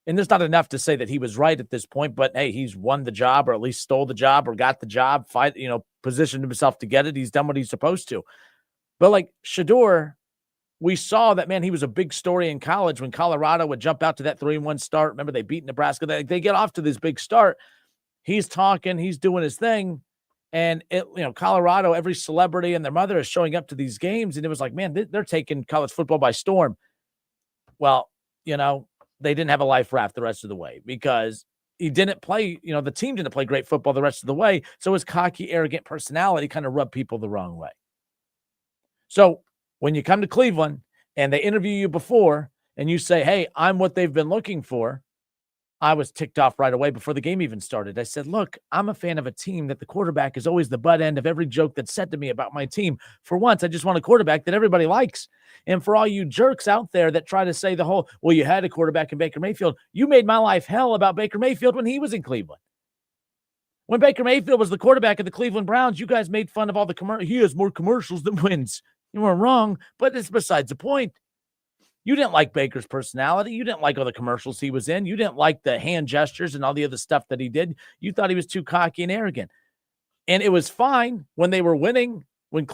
And there's not enough to say that he was right at this point, but hey, he's won the job or at least stole the job or got the job, positioned himself to get it. He's done what he's supposed to. But like Shedeur, we saw that, man, he was a big story in college when Colorado would jump out to that 3-1 start. Remember, they beat Nebraska. They get off to this big start. He's talking, he's doing his thing. And Colorado, every celebrity and their mother is showing up to these games. And it was like, man, they're taking college football by storm. Well, they didn't have a life raft the rest of the way because he didn't play, the team didn't play great football the rest of the way. So his cocky, arrogant personality kind of rubbed people the wrong way. So when you come to Cleveland and they interview you before and you say, hey, I'm what they've been looking for, I was ticked off right away before the game even started. I said, look, I'm a fan of a team that the quarterback is always the butt end of every joke that's said to me about my team. For once, I just want a quarterback that everybody likes. And for all you jerks out there that try to say the whole, well, you had a quarterback in Baker Mayfield, you made my life hell about Baker Mayfield when he was in Cleveland. When Baker Mayfield was the quarterback of the Cleveland Browns, you guys made fun of all the commercials. He has more commercials than wins. You were wrong, but it's besides the point. You didn't like Baker's personality. You didn't like all the commercials he was in. You didn't like the hand gestures and all the other stuff that he did. You thought he was too cocky and arrogant. And it was fine when they were winning. When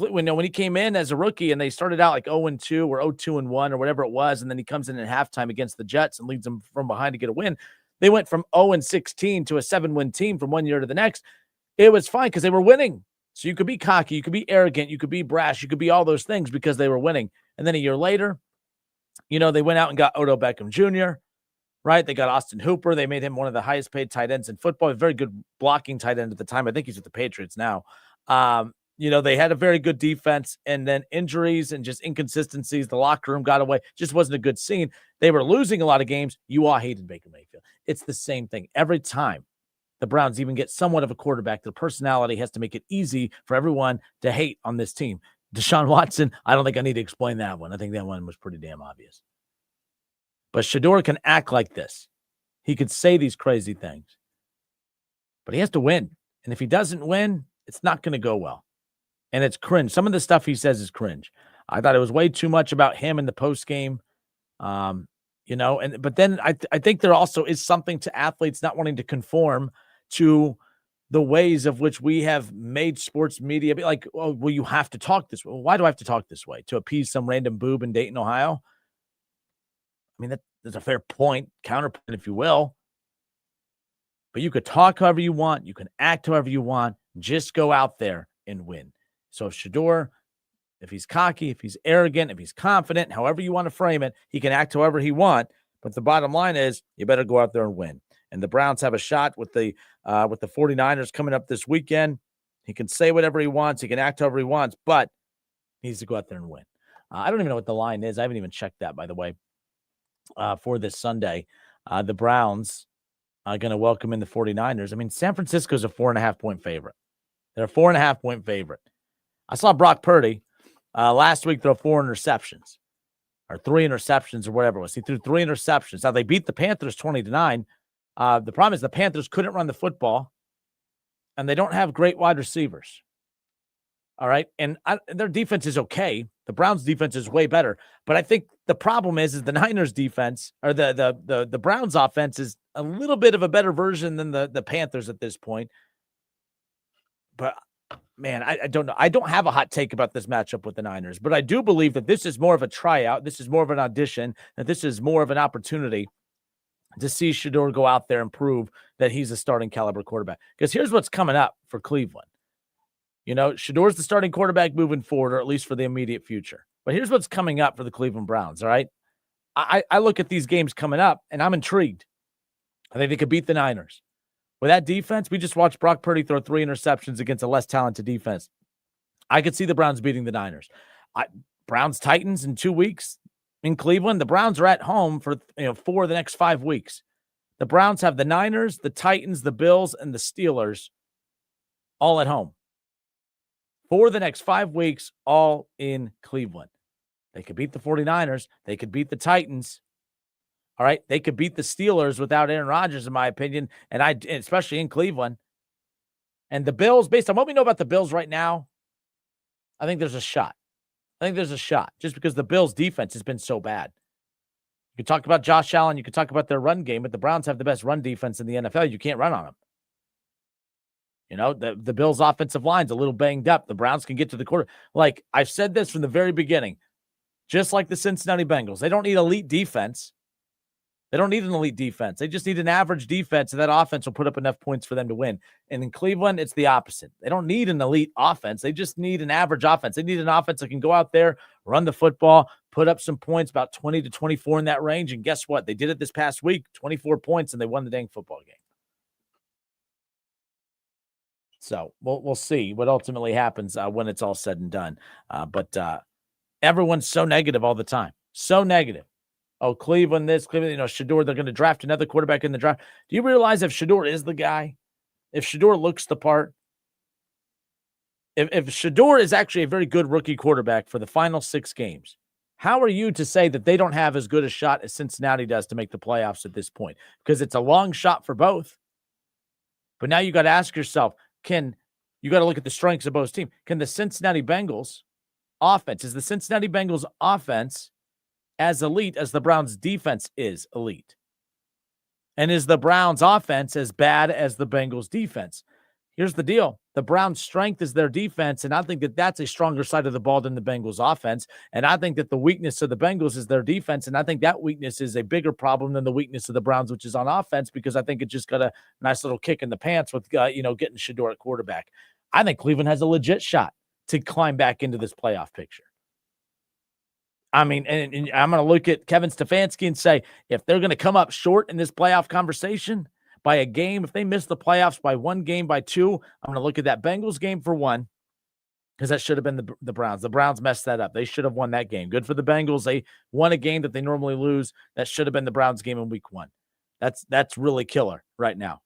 he came in as a rookie and they started out like 0-2 or 0-2-1 or whatever it was, and then he comes in at halftime against the Jets and leads them from behind to get a win. They went from 0-16 to a 7-win team from one year to the next. It was fine because they were winning. So you could be cocky, you could be arrogant, you could be brash, you could be all those things because they were winning. And then a year later, they went out and got Odell Beckham Jr., right? They got Austin Hooper. They made him one of the highest paid tight ends in football. A very good blocking tight end at the time. I think he's with the Patriots now. They had a very good defense, and then injuries and just inconsistencies. The locker room got away. Just wasn't a good scene. They were losing a lot of games. You all hated Baker Mayfield. It's the same thing. Every time the Browns even get somewhat of a quarterback, their personality has to make it easy for everyone to hate on this team. Deshaun Watson, I don't think I need to explain that one. I think that one was pretty damn obvious. But Shedeur can act like this. He could say these crazy things. But he has to win. And if he doesn't win, it's not going to go well. And it's cringe. Some of the stuff he says is cringe. I thought it was way too much about him in the postgame. But then I think there also is something to athletes not wanting to conform to the ways of which we have made sports media be like, oh, well, you have to talk this way. Well, why do I have to talk this way? To appease some random boob in Dayton, Ohio? I mean, that's a fair point, counterpoint, if you will. But you could talk however you want. You can act however you want. Just go out there and win. So Shedeur, if he's cocky, if he's arrogant, if he's confident, however you want to frame it, he can act however he wants. But the bottom line is you better go out there and win. And the Browns have a shot with the 49ers coming up this weekend. He can say whatever he wants. He can act however he wants, but he needs to go out there and win. I don't even know what the line is. I haven't even checked that, by the way, for this Sunday. The Browns are going to welcome in the 49ers. I mean, San Francisco's a 4.5-point favorite. They're a 4.5-point favorite. I saw Brock Purdy last week throw 4 interceptions or 3 interceptions or whatever it was. He threw 3 interceptions. Now, they beat the Panthers 20-9. The problem is the Panthers couldn't run the football, and they don't have great wide receivers. All right, and their defense is okay. The Browns' defense is way better, but I think the problem is the Niners' defense or the Browns' offense is a little bit of a better version than the Panthers at this point. But man, I don't know. I don't have a hot take about this matchup with the Niners, but I do believe that this is more of a tryout. This is more of an audition. That this is more of an opportunity to see Shedeur go out there and prove that he's a starting caliber quarterback. Because here's what's coming up for Cleveland. You know, Shedeur's the starting quarterback moving forward, or at least for the immediate future. But here's what's coming up for the Cleveland Browns, all right? I look at these games coming up, and I'm intrigued. I think they could beat the Niners. With that defense, we just watched Brock Purdy throw 3 interceptions against a less talented defense. I could see the Browns beating the Niners. Browns-Titans in 2 weeks in Cleveland. The Browns are at home for 4 of the next 5 weeks. The Browns have the Niners, the Titans, the Bills, and the Steelers all at home. For the next 5 weeks, all in Cleveland. They could beat the 49ers. They could beat the Titans. All right. They could beat the Steelers without Aaron Rodgers, in my opinion, and especially in Cleveland. And the Bills, based on what we know about the Bills right now, I think there's a shot. Just because the Bills' defense has been so bad. You could talk about Josh Allen. You could talk about their run game, but the Browns have the best run defense in the NFL. You can't run on them. You know, the Bills' offensive line's a little banged up. The Browns can get to the quarter. Like, I've said this from the very beginning. Just like the Cincinnati Bengals. They don't need elite defense. They don't need an elite defense. They just need an average defense, and that offense will put up enough points for them to win. And in Cleveland, it's the opposite. They don't need an elite offense. They just need an average offense. They need an offense that can go out there, run the football, put up some points, about 20 to 24 in that range. And guess what? They did it this past week, 24 points, and they won the dang football game. So we'll see what ultimately happens when it's all said and done. But everyone's so negative all the time. So negative. Oh, Cleveland, Shedeur, they're going to draft another quarterback in the draft. Do you realize if Shedeur is the guy, if Shedeur looks the part, if Shedeur is actually a very good rookie quarterback for the final 6 games, how are you to say that they don't have as good a shot as Cincinnati does to make the playoffs at this point? Because it's a long shot for both. But now you got to ask yourself, you got to look at the strengths of both teams. Can the Cincinnati Bengals offense, is the Cincinnati Bengals offense as elite as the Browns defense is elite? And is the Browns offense as bad as the Bengals defense? Here's the deal. The Browns' strength is their defense, and I think that that's a stronger side of the ball than the Bengals offense. And I think that the weakness of the Bengals is their defense, and I think that weakness is a bigger problem than the weakness of the Browns, which is on offense, because I think it just got a nice little kick in the pants with getting Shedeur at quarterback. I think Cleveland has a legit shot to climb back into this playoff picture. I mean, and I'm going to look at Kevin Stefanski and say, if they're going to come up short in this playoff conversation by a game, if they miss the playoffs by 1 game, by 2, I'm going to look at that Bengals game for 1, because that should have been the Browns. The Browns messed that up. They should have won that game. Good for the Bengals. They won a game that they normally lose. That should have been the Browns game in week 1. That's really killer right now.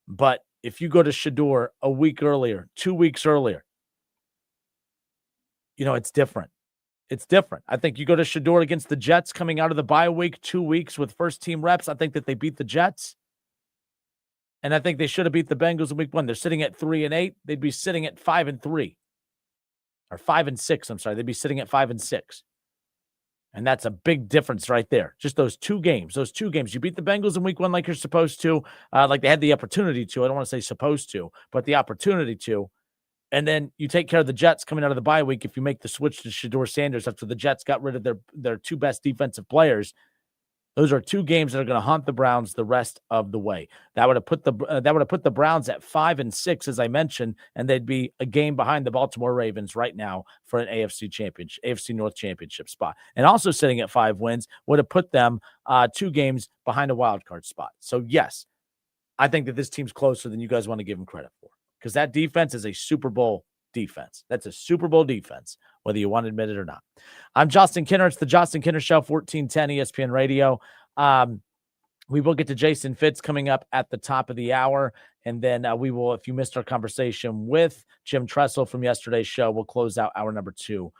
But if you go to Shedeur a week earlier, 2 weeks earlier, it's different. It's different. I think you go to Shedeur against the Jets coming out of the bye week, 2 weeks with first-team reps. I think that they beat the Jets. And I think they should have beat the Bengals in week 1. They're sitting at 3-8. They'd be sitting at 5-3. Or 5-6, I'm sorry. They'd be sitting at 5-6. And that's a big difference right there. Just those 2 games. You beat the Bengals in week 1 like you're supposed to. Like they had the opportunity to. I don't want to say supposed to, but the opportunity to. And then you take care of the Jets coming out of the bye week if you make the switch to Shedeur Sanders after the Jets got rid of their 2 best defensive players. Those are 2 games that are going to haunt the Browns the rest of the way. That would have put the Browns at 5-6, as I mentioned, and they'd be a game behind the Baltimore Ravens right now for an AFC North championship spot. And also sitting at 5 wins would have put them 2 games behind a wild card spot. So yes, I think that this team's closer than you guys want to give them credit for, because that defense is a Super Bowl defense. That's a Super Bowl defense, whether you want to admit it or not. I'm Justin Kinner. It's the Justin Kinner Show, 1410 ESPN Radio. We will get to Jason Fitz coming up at the top of the hour. And then we will, if you missed our conversation with Jim Tressel from yesterday's show, we'll close out hour number 2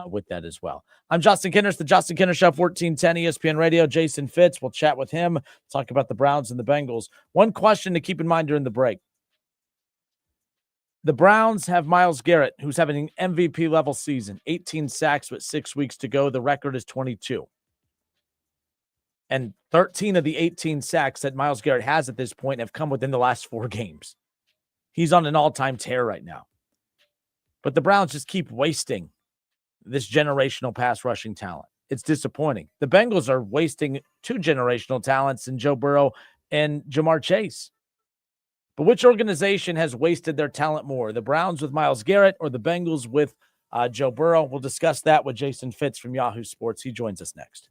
with that as well. I'm Justin Kinner. It's the Justin Kinner Show, 1410 ESPN Radio. Jason Fitz, we'll chat with him, talk about the Browns and the Bengals. One question to keep in mind during the break. The Browns have Myles Garrett, who's having an MVP-level season, 18 sacks with 6 weeks to go. The record is 22. And 13 of the 18 sacks that Myles Garrett has at this point have come within the last 4 games. He's on an all-time tear right now. But the Browns just keep wasting this generational pass rushing talent. It's disappointing. The Bengals are wasting 2 generational talents in Joe Burrow and Jamar Chase. But which organization has wasted their talent more, the Browns with Myles Garrett or the Bengals with Joe Burrow? We'll discuss that with Jason Fitz from Yahoo Sports. He joins us next.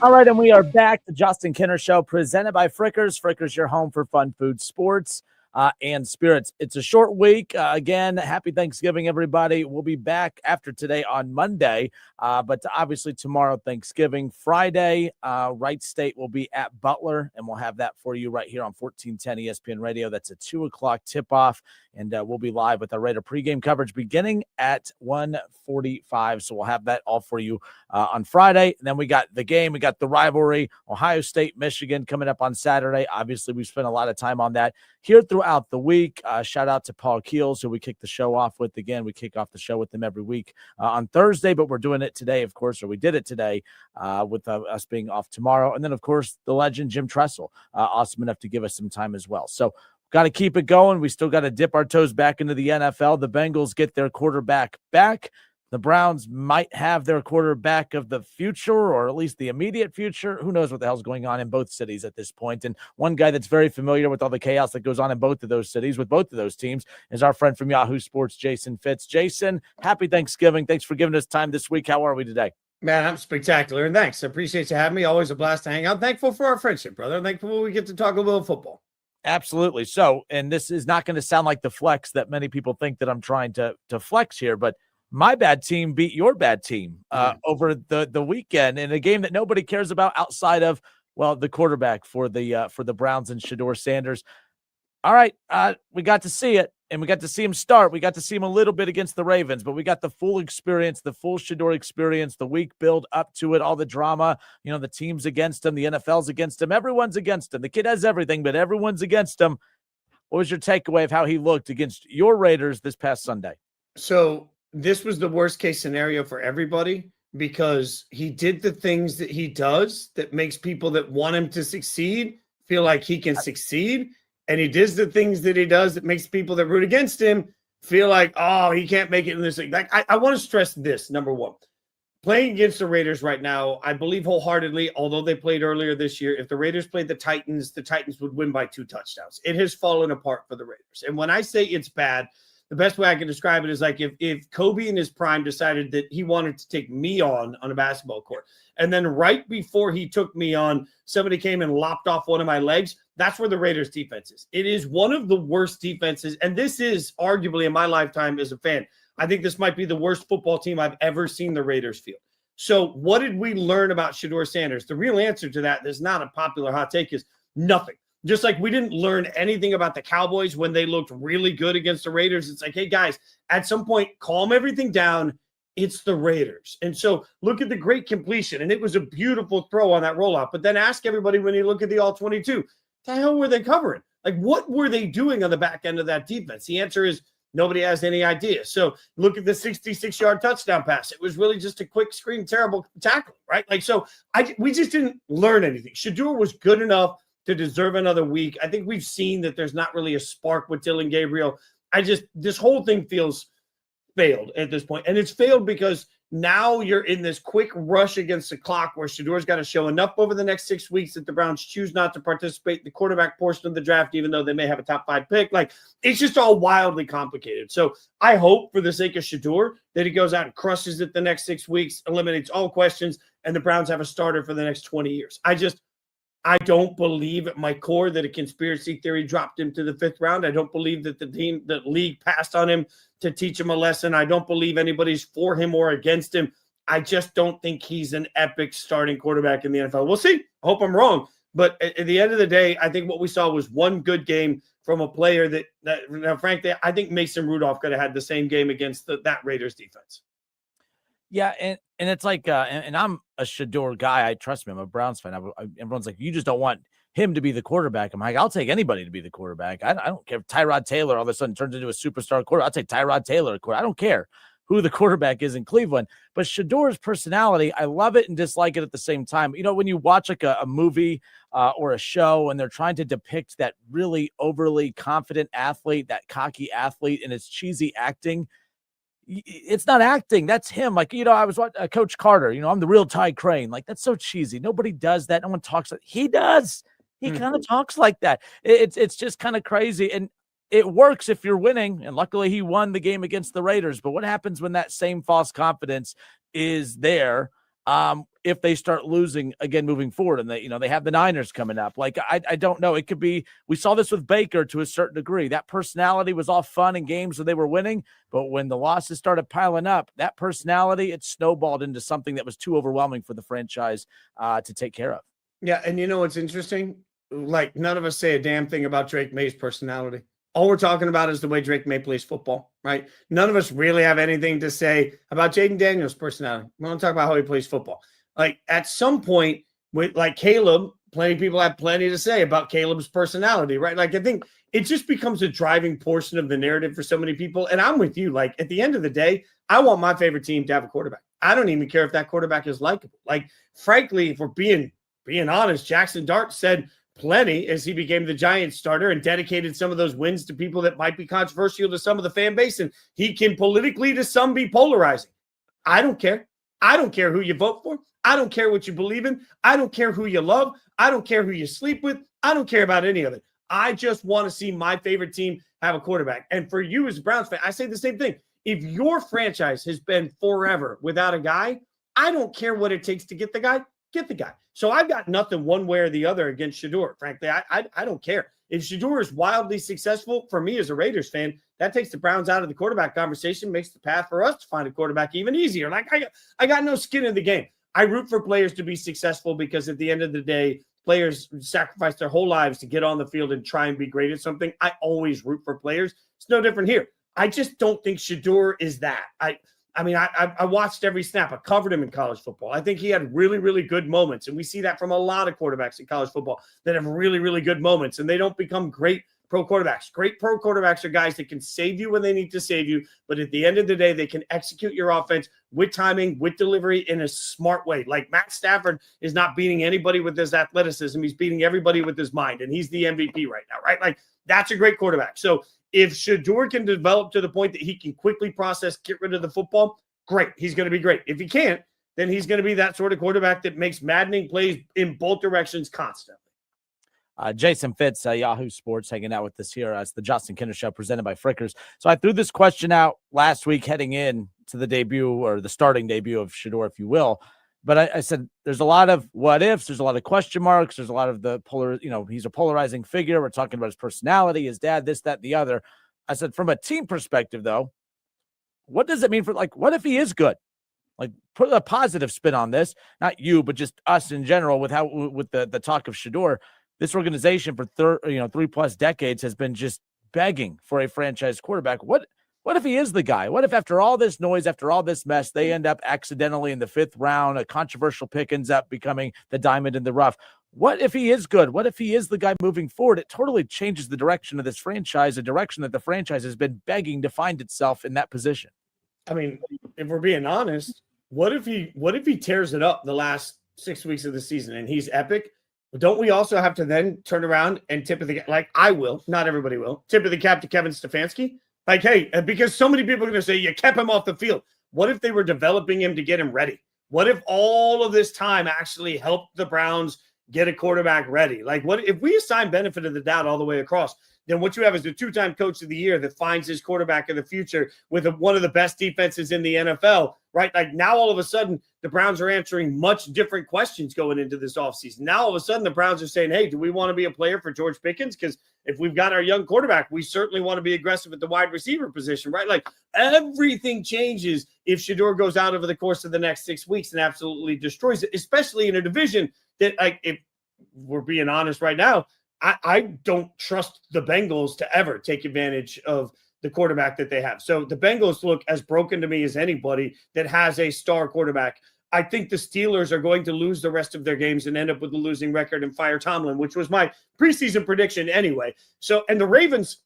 All right, and we are back. The Justin Kinner Show, presented by Frickers. Frickers, your home for fun food, sports, and spirits. It's a short week. Again, happy Thanksgiving, everybody. We'll be back after today on Monday, but obviously tomorrow, Thanksgiving. Friday, Wright State will be at Butler, and we'll have that for you right here on 1410 ESPN Radio. That's a 2 o'clock tip-off, and we'll be live with our Raider pregame coverage beginning at 1:45. So we'll have that all for you on Friday. And then we got the game. We got the rivalry, Ohio State, Michigan, coming up on Saturday. Obviously, we spent a lot of time on that here throughout the week. Shout out to Paul Keels, who we kick the show off with. Again, we kick off the show with him every week on Thursday, but we're doing it today, of course, or we did it today with us being off tomorrow. And then, of course, the legend, Jim Tressel, awesome enough to give us some time as well. So got to keep it going. We still got to dip our toes back into the NFL. The Bengals get their quarterback back. The Browns might have their quarterback of the future, or at least the immediate future. Who knows what the hell's going on in both cities at this point. And one guy that's very familiar with all the chaos that goes on in both of those cities with both of those teams is our friend from Yahoo Sports, Jason Fitz. Jason, happy Thanksgiving. Thanks for giving us time this week. How are we today? Man, I'm spectacular, and thanks. I appreciate you having me. Always a blast to hang out. Thankful for our friendship, brother. I'm thankful we get to talk a little football. Absolutely. So, and this is not going to sound like the flex that many people think that I'm trying to flex here, but my bad team beat your bad team over the weekend in a game that nobody cares about outside of, well, the quarterback for the Browns and Shedeur Sanders. All right, we got to see it, and we got to see him start. We got to see him a little bit against the Ravens, but we got the full experience, the full Shedeur experience, the week build up to it, all the drama, the team's against him, the NFL's against him, everyone's against him. The kid has everything, but everyone's against him. What was your takeaway of how he looked against your Raiders this past Sunday? So this was the worst case scenario for everybody because he did the things that he does that makes people that want him to succeed feel like he can succeed. And he does the things that he does that makes people that root against him feel like, oh, he can't make it in this thing. Like, I want to stress this, number one. Playing against the Raiders right now, I believe wholeheartedly, although they played earlier this year, if the Raiders played the Titans would win by 2 touchdowns. It has fallen apart for the Raiders. And when I say it's bad, the best way I can describe it is like if Kobe in his prime decided that he wanted to take me on a basketball court, and then right before he took me on, somebody came and lopped off one of my legs. That's where the Raiders defense is. It is one of the worst defenses, and this is arguably in my lifetime as a fan, I think this might be the worst football team I've ever seen the Raiders field. So what did we learn about Shedeur Sanders? The real answer to that is not a popular hot take is nothing. Just like we didn't learn anything about the Cowboys when they looked really good against the Raiders. It's like, hey, guys, at some point, calm everything down. It's the Raiders. And so look at the great completion. And it was a beautiful throw on that rollout. But then ask everybody when you look at the all-22, the hell were they covering? Like, what were they doing on the back end of that defense? The answer is nobody has any idea. So look at the 66-yard touchdown pass. It was really just a quick screen, terrible tackle, right? Like, so we just didn't learn anything. Shedeur was good enough to deserve another week. I think we've seen that there's not really a spark with Dylan Gabriel. This whole thing feels failed at this point. And it's failed because now you're in this quick rush against the clock where Shedeur's got to show enough over the next 6 weeks that the Browns choose not to participate in the quarterback portion of the draft, even though they may have a top 5 pick. Like, it's just all wildly complicated. So I hope for the sake of Shedeur that he goes out and crushes it the next 6 weeks, eliminates all questions, and the Browns have a starter for the next 20 years. I don't believe at my core that a conspiracy theory dropped him to the 5th round. I don't believe that the league passed on him to teach him a lesson. I don't believe anybody's for him or against him. I just don't think he's an epic starting quarterback in the NFL. We'll see. I hope I'm wrong. But at the end of the day, I think what we saw was one good game from a player that frankly, I think Mason Rudolph could have had the same game against that Raiders defense. Yeah, and it's like, and I'm a Shedeur guy. I trust me. I'm a Browns fan. Everyone's like, you just don't want him to be the quarterback. I'm like, I'll take anybody to be the quarterback. I don't care if Tyrod Taylor all of a sudden turns into a superstar quarterback. I'll take Tyrod Taylor. I don't care who the quarterback is in Cleveland. But Shedeur's personality, I love it and dislike it at the same time. When you watch like a movie or a show and they're trying to depict that really overly confident athlete, that cocky athlete, and it's cheesy acting, it's not acting. That's him. Like, I was watching Coach Carter, I'm the real Ty Crane. Like, that's so cheesy. Nobody does that. No one talks like he does. He kind of talks like that. It's just kind of crazy. And it works if you're winning. And luckily he won the game against the Raiders. But what happens when that same false confidence is there? if they start losing again moving forward, and they have the Niners coming up. Like, I don't know. It could be, we saw this with Baker to a certain degree. That personality was all fun in games where they were winning, but when the losses started piling up, that personality, it snowballed into something that was too overwhelming for the franchise to take care of. Yeah, and you know what's interesting? Like, none of us say a damn thing about Drake May's personality. All we're talking about is the way Drake May plays football, right? None of us really have anything to say about Jaden Daniels' personality. We don't talk about how he plays football. Like, at some point, with like Caleb, plenty of people have plenty to say about Caleb's personality, right? Like, I think it just becomes a driving portion of the narrative for so many people. And I'm with you. Like, at the end of the day, I want my favorite team to have a quarterback. I don't even care if that quarterback is likable. Like, frankly, if we're being honest, Jackson Dart said plenty as he became the Giants starter and dedicated some of those wins to people that might be controversial to some of the fan base. And he can politically to some be polarizing. I don't care. I don't care who you vote for. I don't care what you believe in. I don't care who you love. I don't care who you sleep with. I don't care about any of it. I just want to see my favorite team have a quarterback. And for you as a Browns fan, I say the same thing. If your franchise has been forever without a guy, I don't care what it takes to get the guy. Get the guy. So I've got nothing one way or the other against Shedeur. Frankly, I don't care. If Shedeur is wildly successful, for me as a Raiders fan, that takes the Browns out of the quarterback conversation, makes the path for us to find a quarterback even easier. Like, I got no skin in the game. I root for players to be successful because at the end of the day, players sacrifice their whole lives to get on the field and try and be great at something. I always root for players. It's no different here. I just don't think Shedeur is that. I mean, I watched every snap. I covered him in college football. I think he had really, really good moments. And we see that from a lot of quarterbacks in college football that have really, really good moments. And they don't become great pro quarterbacks. Great pro quarterbacks are guys that can save you when they need to save you. But at the end of the day, they can execute your offense with timing, with delivery in a smart way. Like, Matt Stafford is not beating anybody with his athleticism. He's beating everybody with his mind. And he's the MVP right now, right? Like, that's a great quarterback. So if Shedeur can develop to the point that he can quickly process, get rid of the football, great. He's going to be great. If he can't, then he's going to be that sort of quarterback that makes maddening plays in both directions constantly. Jason Fitz, Yahoo Sports, hanging out with us here as the Justin Kinner Show presented by Frickers. So I threw this question out last week heading in to the debut, or the starting debut of Shedeur, if you will. But I said there's a lot of what ifs, there's a lot of question marks, there's a lot of the he's a polarizing figure. We're talking about his personality, his dad, this, that, the other. I said, from a team perspective, though, what does it mean for, like, what if he is good? Like, put a positive spin on this, not you, but just us in general, with the talk of Shedeur. This organization for 3+ decades has been just begging for a franchise quarterback. What if he is the guy? What if after all this noise, after all this mess, they end up accidentally in the 5th round, a controversial pick ends up becoming the diamond in the rough? What if he is good? What if he is the guy moving forward? It totally changes the direction of this franchise, a direction that the franchise has been begging to find itself in that position. I mean, if we're being honest, what if he tears it up the last 6 weeks of the season and he's epic? Don't we also have to then turn around and tip of the, like, I will, not everybody will, tip of the cap to Kevin Stefanski? Like, hey, because so many people are going to say you kept him off the field. What if they were developing him to get him ready? What if all of this time actually helped the Browns get a quarterback ready? Like, what if we assign benefit of the doubt all the way across? Then what you have is the 2-time coach of the year that finds his quarterback of the future with one of the best defenses in the NFL, right? Like, now all of a sudden the Browns are answering much different questions going into this offseason. Now all of a sudden the Browns are saying, hey, do we want to be a player for George Pickens? Because if we've got our young quarterback, we certainly want to be aggressive at the wide receiver position, right? Like, everything changes if Shedeur goes out over the course of the next 6 weeks and absolutely destroys it, especially in a division that, like, if we're being honest right now, I don't trust the Bengals to ever take advantage of the quarterback that they have. So the Bengals look as broken to me as anybody that has a star quarterback. I think the Steelers are going to lose the rest of their games and end up with a losing record and fire Tomlin, which was my preseason prediction anyway. So, and the Ravens,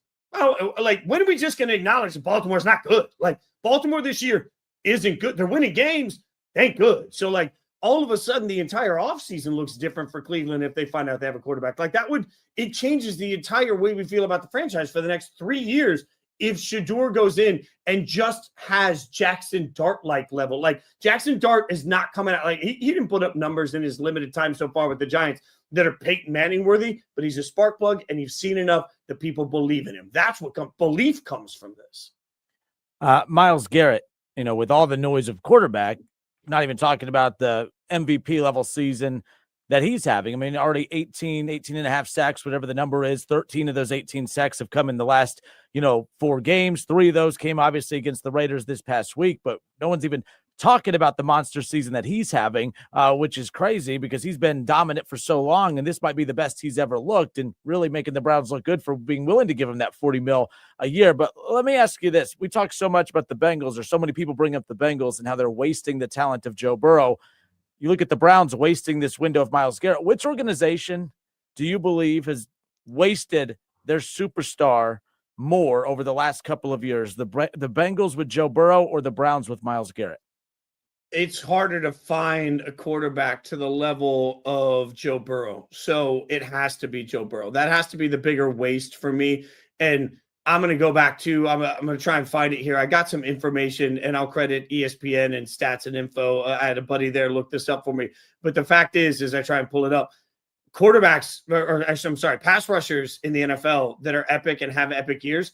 like, when are we just going to acknowledge that Baltimore's not good? Like, Baltimore this year isn't good. They're winning games. They ain't good. So, like, all of a sudden the entire offseason looks different for Cleveland if they find out they have a quarterback. Like, it changes the entire way we feel about the franchise for the next 3 years if Shedeur goes in and just has Jackson Dart-like level. Like, Jackson Dart is not coming out. Like, he didn't put up numbers in his limited time so far with the Giants that are Peyton Manning worthy, but he's a spark plug, and you've seen enough that people believe in him. That's what belief comes from this. Myles Garrett, with all the noise of quarterback, not even talking about the MVP level season that he's having. I mean, already 18 and a half sacks, whatever the number is. 13 of those 18 sacks have come in the last, 4 games. 3 of those came obviously against the Raiders this past week, but no one's even talking about the monster season that he's having, which is crazy because he's been dominant for so long, and this might be the best he's ever looked, and really making the Browns look good for being willing to give him that $40 million a year. But let me ask you this. We talk so much about the Bengals, or so many people bring up the Bengals and how they're wasting the talent of Joe Burrow. You look at the Browns wasting this window of Myles Garrett. Which organization do you believe has wasted their superstar more over the last couple of years? The Bengals with Joe Burrow or the Browns with Myles Garrett? It's harder to find a quarterback to the level of Joe Burrow. So it has to be Joe Burrow. That has to be the bigger waste for me. And I'm going to go back to, I'm going to try and find it here. I got some information, and I'll credit ESPN and Stats and Info. I had a buddy there look this up for me. But the fact is, as I try and pull it up, quarterbacks, or actually, I'm sorry, pass rushers in the NFL that are epic and have epic years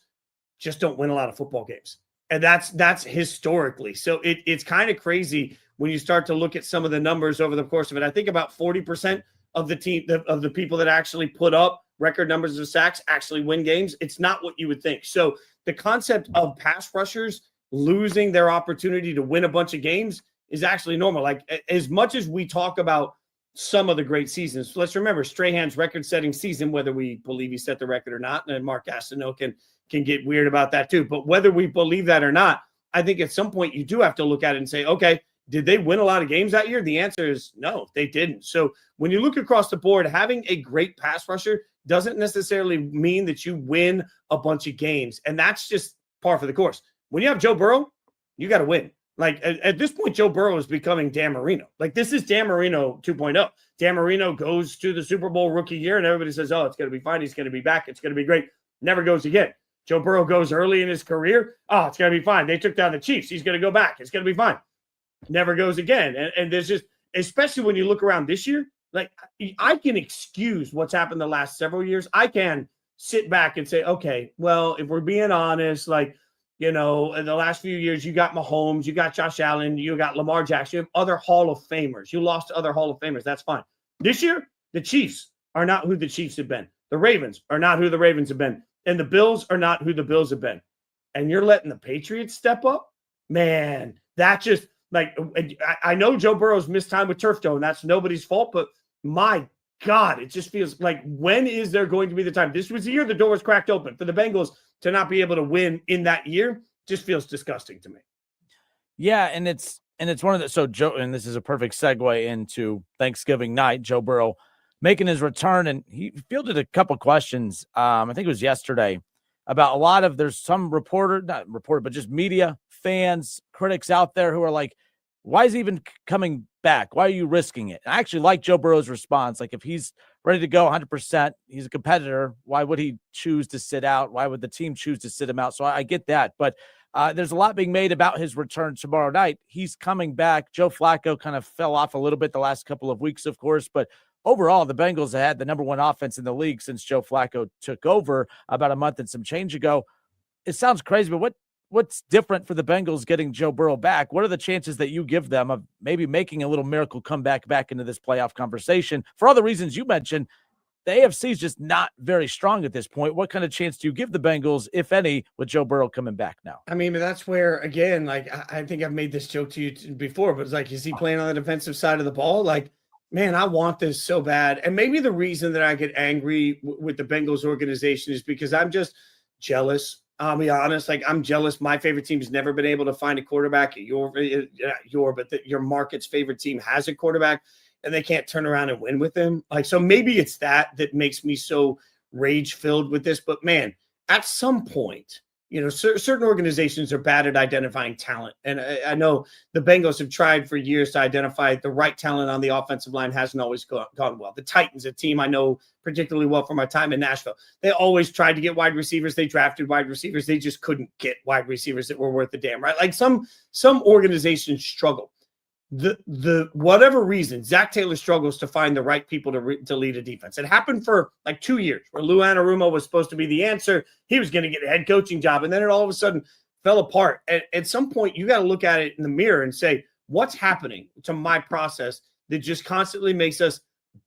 just don't win a lot of football games. And that's historically. So it's kind of crazy when you start to look at some of the numbers over the course of it. I think about 40% of the team, of the people that actually put up record numbers of sacks actually win games. It's not what you would think. So the concept of pass rushers losing their opportunity to win a bunch of games is actually normal. Like, as much as we talk about some of the great seasons, let's remember Strahan's record-setting season, whether we believe he set the record or not, and Mark Gastineau can get weird about that too. But whether we believe that or not, I think at some point you do have to look at it and say, okay, did they win a lot of games that year? The answer is no, they didn't. So when you look across the board, having a great pass rusher doesn't necessarily mean that you win a bunch of games. And that's just par for the course. When you have Joe Burrow, you got to win. Like, at this point, Joe Burrow is becoming Dan Marino. Like, this is Dan Marino 2.0. Dan Marino goes to the Super Bowl rookie year, and everybody says, oh, it's going to be fine. He's going to be back. It's going to be great. Never goes again. Joe Burrow goes early in his career. Oh, it's going to be fine. They took down the Chiefs. He's going to go back. It's going to be fine. Never goes again. And there's just, especially when you look around this year, like, I can excuse what's happened the last several years. I can sit back and say, okay, well, if we're being honest, like, in the last few years, you got Mahomes, you got Josh Allen, you got Lamar Jackson, you have other Hall of Famers. You lost to other Hall of Famers. That's fine. This year, the Chiefs are not who the Chiefs have been. The Ravens are not who the Ravens have been. And the Bills are not who the Bills have been. And you're letting the Patriots step up? Man, that just, like, I know Joe Burrow's missed time with turf toe, and that's nobody's fault, but my God, it just feels like, when is there going to be the time? This was the year the door was cracked open. For the Bengals to not be able to win in that year just feels disgusting to me. Yeah, and it's one of the, so Joe, and this is a perfect segue into Thanksgiving night, Joe Burrow making his return, and he fielded a couple questions, I think it was yesterday, about a lot of, there's some not reporter, but just media, fans, critics out there who are like, why is he even coming back? Why are you risking it? And I actually like Joe Burrow's response. Like, if he's ready to go 100%, he's a competitor. Why would he choose to sit out? Why would the team choose to sit him out? So I get that. But there's a lot being made about his return tomorrow night. He's coming back. Joe Flacco kind of fell off a little bit the last couple of weeks, of course. But overall, the Bengals have had the number 1 offense in the league since Joe Flacco took over about a month and some change ago. It sounds crazy, but what's different for the Bengals getting Joe Burrow back? What are the chances that you give them of maybe making a little miracle comeback back into this playoff conversation? For all the reasons you mentioned, the AFC is just not very strong at this point. What kind of chance do you give the Bengals, if any, with Joe Burrow coming back now? I mean, that's where, again, like, I think I've made this joke to you before, but it's like, is he playing on the defensive side of the ball? Like, man, I want this so bad. And maybe the reason that I get angry with the Bengals organization is because I'm just jealous. I'll be honest. Like, I'm jealous. My favorite team has never been able to find a quarterback. Your market's favorite team has a quarterback, and they can't turn around and win with him. Like, so maybe it's that makes me so rage filled with this. But man, at some point, certain organizations are bad at identifying talent. And I know the Bengals have tried for years to identify the right talent on the offensive line. Hasn't always gone well. The Titans, a team I know particularly well from my time in Nashville, they always tried to get wide receivers. They drafted wide receivers. They just couldn't get wide receivers that were worth a damn, right? Like, some organizations struggle. The whatever reason, Zach Taylor struggles to find the right people to lead a defense. It happened for like 2 years where Lou Anarumo was supposed to be the answer. He was going to get a head coaching job, and then it all of a sudden fell apart. At some point, you got to look at it in the mirror and say, what's happening to my process that just constantly makes us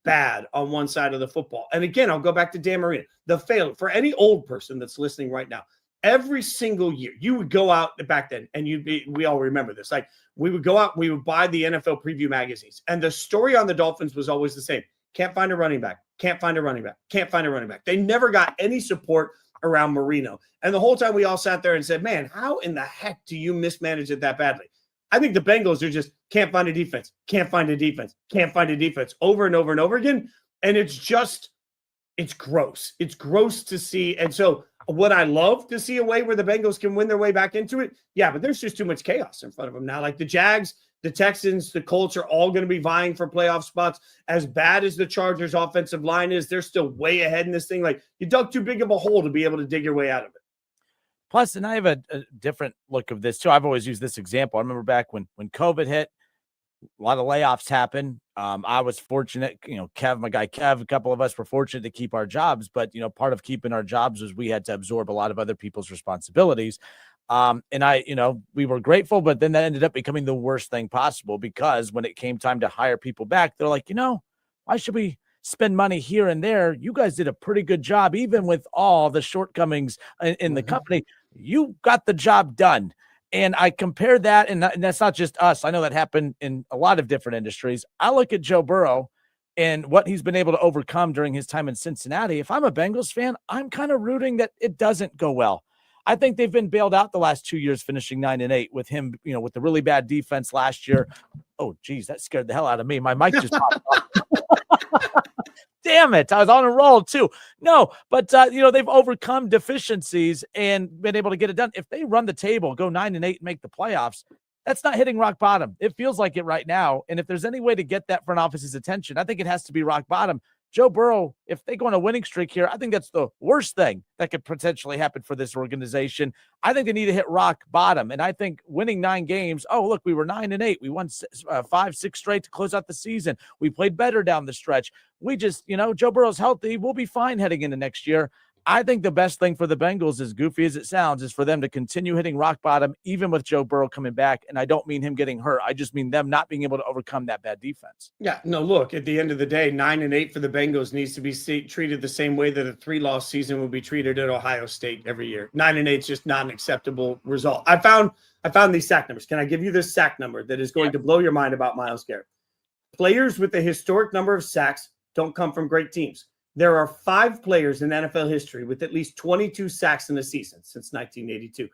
bad on one side of the football? And again, I'll go back to Dan Marino. The fail for any old person that's listening right now. Every single year, you would go out back then, and we all remember this. Like, we would go out, we would buy the NFL preview magazines, and the story on the Dolphins was always the same. Can't find a running back. Can't find a running back. Can't find a running back. They never got any support around Marino. And the whole time we all sat there and said, man, how in the heck do you mismanage it that badly? I think the Bengals are just can't find a defense, can't find a defense, can't find a defense over and over and over again. And it's gross. It's gross to see. And so would I love to see a way where the Bengals can win their way back into it? Yeah, but there's just too much chaos in front of them now. Like the Jags, the Texans, the Colts are all going to be vying for playoff spots. As bad as the Chargers' offensive line is, they're still way ahead in this thing. Like, you dug too big of a hole to be able to dig your way out of it. Plus, and I have a different look of this too. I've always used this example. I remember back when COVID hit, a lot of layoffs happened. I was fortunate, Kev, my guy Kev, a couple of us were fortunate to keep our jobs, but part of keeping our jobs was we had to absorb a lot of other people's responsibilities. And we were grateful, but then that ended up becoming the worst thing possible, because when it came time to hire people back, they're like, why should we spend money here and there? You guys did a pretty good job, even with all the shortcomings in the company. You got the job done. And I compare that, and that's not just us. I know that happened in a lot of different industries. I look at Joe Burrow and what he's been able to overcome during his time in Cincinnati. If I'm a Bengals fan, I'm kind of rooting that it doesn't go well. I think they've been bailed out the last 2 years, finishing 9-8 with him, with the really bad defense last year. Oh, geez, that scared the hell out of me. My mic just popped off. Damn it. I was on a roll too. No, but, they've overcome deficiencies and been able to get it done. If they run the table, go 9-8 and make the playoffs, that's not hitting rock bottom. It feels like it right now. And if there's any way to get that front office's attention, I think it has to be rock bottom. Joe Burrow, if they go on a winning streak here, I think that's the worst thing that could potentially happen for this organization. I think they need to hit rock bottom. And I think winning 9 games, oh, look, we were 9-8. We won 5-6 straight to close out the season. We played better down the stretch. We just, Joe Burrow's healthy. We'll be fine heading into next year. I think the best thing for the Bengals, as goofy as it sounds, is for them to continue hitting rock bottom, even with Joe Burrow coming back. And I don't mean him getting hurt. I just mean them not being able to overcome that bad defense. Yeah, no, look, at the end of the day, 9-8 for the Bengals needs to be treated the same way that a 3-loss season would be treated at Ohio State every year. 9-8 is just not an acceptable result. I found these sack numbers. Can I give you this sack number that is going to blow your mind about Myles Garrett? Players with a historic number of sacks don't come from great teams. There are 5 players in NFL history with at least 22 sacks in a season since 1982.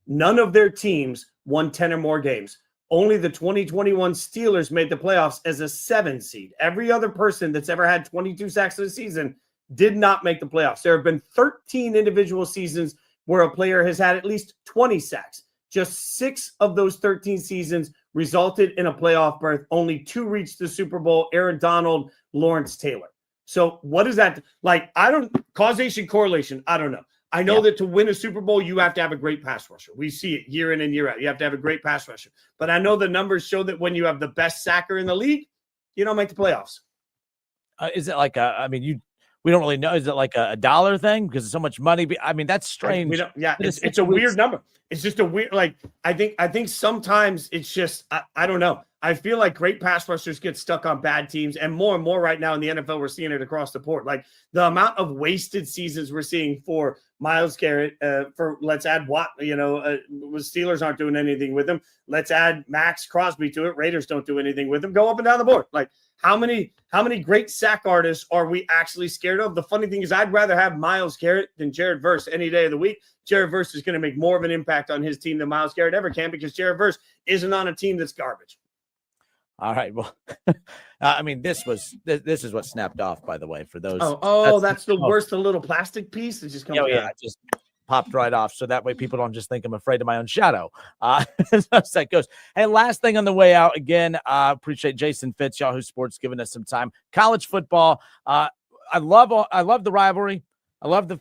None of their teams won 10 or more games. Only the 2021 Steelers made the playoffs as a 7 seed. Every other person that's ever had 22 sacks in a season did not make the playoffs. There have been 13 individual seasons where a player has had at least 20 sacks. Just 6 of those 13 seasons resulted in a playoff berth. Only 2 reached the Super Bowl: Aaron Donald, Lawrence Taylor. So what is that? Like, causation, correlation, I don't know. I know that to win a Super Bowl, you have to have a great pass rusher. We see it year in and year out. You have to have a great pass rusher. But I know the numbers show that when you have the best sacker in the league, you don't make the playoffs. Is it like we don't really know. Is it like a dollar thing? Because it's so much money. I mean, that's strange. It's a weird number. It's just a weird, I think sometimes it's just, I don't know. I feel like great pass rushers get stuck on bad teams, and more right now in the NFL, we're seeing it across the board. Like the amount of wasted seasons we're seeing for Myles Garrett, for let's add Watt, Steelers aren't doing anything with him. Let's add Max Crosby to it. Raiders don't do anything with him. Go up and down the board. Like how many great sack artists are we actually scared of? The funny thing is I'd rather have Myles Garrett than Jared Verse any day of the week. Jared Verse is going to make more of an impact on his team than Myles Garrett ever can, because Jared Verse isn't on a team that's garbage. All right. Well, this is what snapped off, by the way, for those. That's the worst. The little plastic piece that just comes out. Yeah, it just popped right off. So that way people don't just think I'm afraid of my own shadow. As that goes. Hey, last thing on the way out, again, appreciate Jason Fitz, Yahoo Sports, giving us some time. College football. I love the rivalry. I love the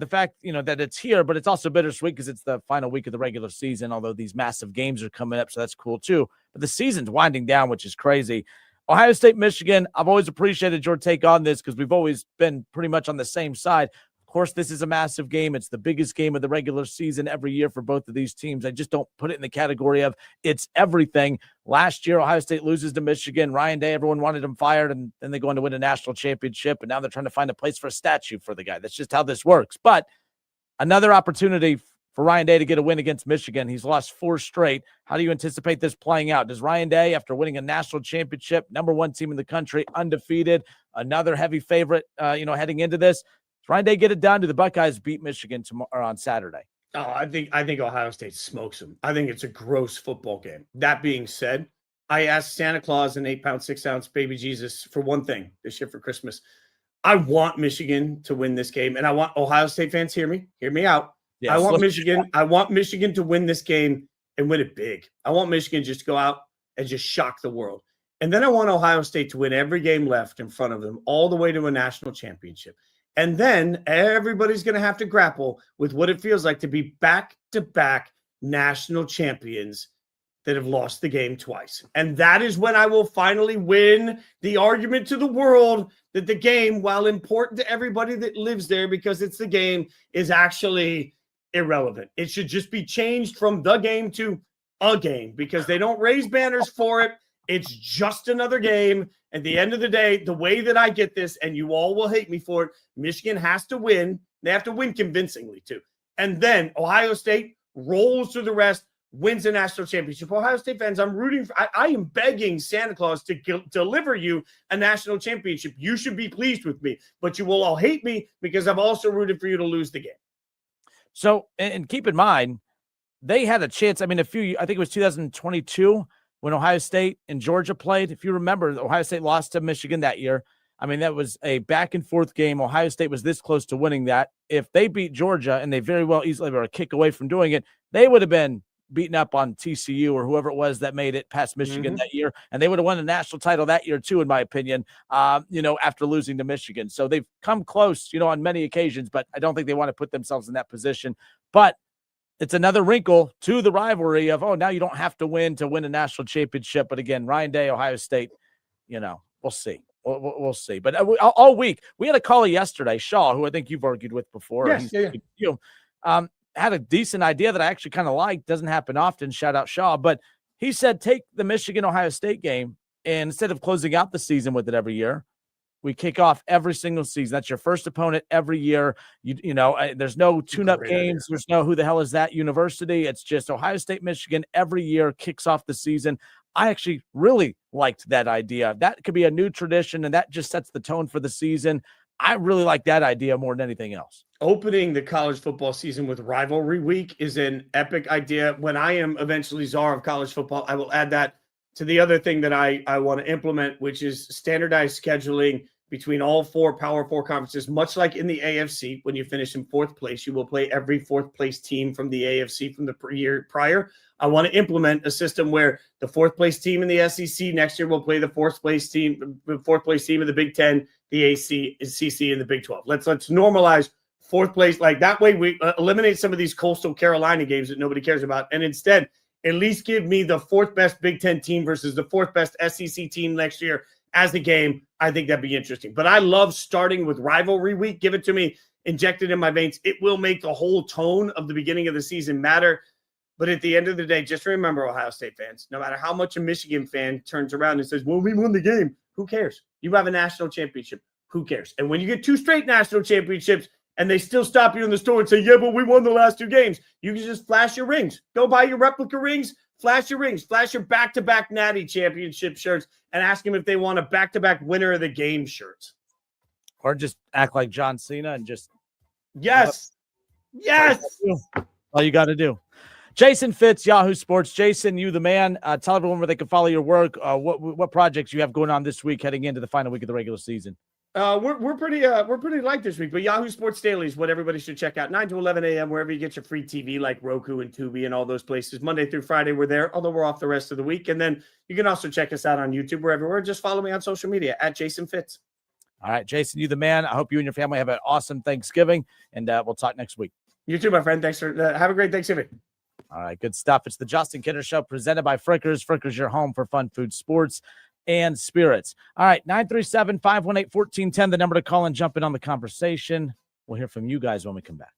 fact, that it's here, but it's also bittersweet because it's the final week of the regular season, although these massive games are coming up. So that's cool too. But the season's winding down, which is crazy. Ohio State, Michigan. I've always appreciated your take on this because we've always been pretty much on the same side. Of course, this is a massive game. It's the biggest game of the regular season every year for both of these teams. I just don't put it in the category of it's everything. Last year, Ohio State loses to Michigan. Ryan Day, everyone wanted him fired, and then they go on to win a national championship, and now they're trying to find a place for a statue for the guy. That's just how this works. But another opportunity for Ryan Day to get a win against Michigan. He's lost 4 straight. How do you anticipate this playing out? Does Ryan Day, after winning a national championship, number 1 team in the country, undefeated, another heavy favorite, heading into this, does Ryan Day get it done? Do the Buckeyes beat Michigan tomorrow on Saturday? Oh, I think Ohio State smokes them. I think it's a gross football game. That being said, I asked Santa Claus, an 8-pound, 6-ounce baby Jesus, for one thing this year for Christmas. I want Michigan to win this game, and I want Ohio State fans, hear me out. Yes, I want Michigan to win this game and win it big. I want Michigan just to go out and just shock the world. And then I want Ohio State to win every game left in front of them all the way to a national championship. And then everybody's going to have to grapple with what it feels like to be back-to-back national champions that have lost the game twice. And that is when I will finally win the argument to the world that the game, while important to everybody that lives there because it's the game, is actually irrelevant. It should just be changed from the game to a game because they don't raise banners for it. It's just another game. At the end of the day, the way that I get this, and you all will hate me for it, Michigan has to win. They have to win convincingly, too. And then Ohio State rolls through the rest, wins a national championship. Ohio State fans, I'm rooting for, I am begging Santa Claus to deliver you a national championship. You should be pleased with me, but you will all hate me because I've also rooted for you to lose the game. So, and keep in mind, they had a chance. I mean, I think it was 2022 when Ohio State and Georgia played. If you remember, Ohio State lost to Michigan that year. I mean, that was a back-and-forth game. Ohio State was this close to winning that. If they beat Georgia, and they very well easily were a kick away from doing it, they would have been beaten up on TCU or whoever it was that made it past Michigan that year. And they would have won the national title that year too, in my opinion, after losing to Michigan. So they've come close, on many occasions, but I don't think they want to put themselves in that position. But it's another wrinkle to the rivalry of, now you don't have to win a national championship. But again, Ryan Day, Ohio State, we'll see. We'll see. But all week, we had a caller yesterday, Shaw, who I think you've argued with before. Yes, Had a decent idea that I actually kind of liked. Doesn't happen often. Shout out Shaw. But he said, take the Michigan-Ohio State game, and instead of closing out the season with it every year, we kick off every single season. That's your first opponent every year. There's no tune-up games. There's no who the hell is that university. It's just Ohio State, Michigan every year kicks off the season. I actually really liked that idea. That could be a new tradition, and that just sets the tone for the season. I really like that idea more than anything else. Opening the college football season with rivalry week is an epic idea. When I am eventually czar of college football, I will add that to the other thing that I want to implement, which is standardized scheduling between all 4 Power 4 conferences. Much like in the AFC, when you finish in 4th place, you will play every 4th place team from the AFC from the year prior. I want to implement a system where the 4th place team in the SEC next year will play the 4th place team in the Big 10, the ACC, and the Big 12. Let's normalize 4th place. Like that way we eliminate some of these Coastal Carolina games that nobody cares about. And instead, at least give me the 4th best Big 10 team versus the 4th best SEC team next year as the game. I think that'd be interesting. But I love starting with rivalry week. Give it to me, inject it in my veins. It will make the whole tone of the beginning of the season matter. But at the end of the day, just remember, Ohio State fans, no matter how much a Michigan fan turns around and says, well, we won the game. Who cares? You have a national championship. Who cares? And when you get 2 straight national championships and they still stop you in the store and say, yeah, but we won the last 2 games, you can just flash your rings. Go buy your replica rings, flash your rings, flash your back-to-back Natty championship shirts, and ask them if they want a back-to-back winner of the game shirts. Or just act like John Cena and just. Yes. Yes. All you got to do. Jason Fitz, Yahoo Sports. Jason, you the man. Tell everyone where they can follow your work. What projects you have going on this week heading into the final week of the regular season. We're pretty light this week, but Yahoo Sports Daily is what everybody should check out. 9 to 11 a.m. wherever you get your free TV, like Roku and Tubi and all those places. Monday through Friday, we're there, although we're off the rest of the week. And then you can also check us out on YouTube. We're everywhere. Just follow me on social media at Jason Fitz. All right, Jason, you the man. I hope you and your family have an awesome Thanksgiving, and we'll talk next week. You too, my friend. Thanks for have a great Thanksgiving. All right, good stuff. It's the Justin Kinner Show presented by Frickers. Frickers, your home for fun, food, sports, and spirits. All right, 937-518-1410, the number to call and jump in on the conversation. We'll hear from you guys when we come back.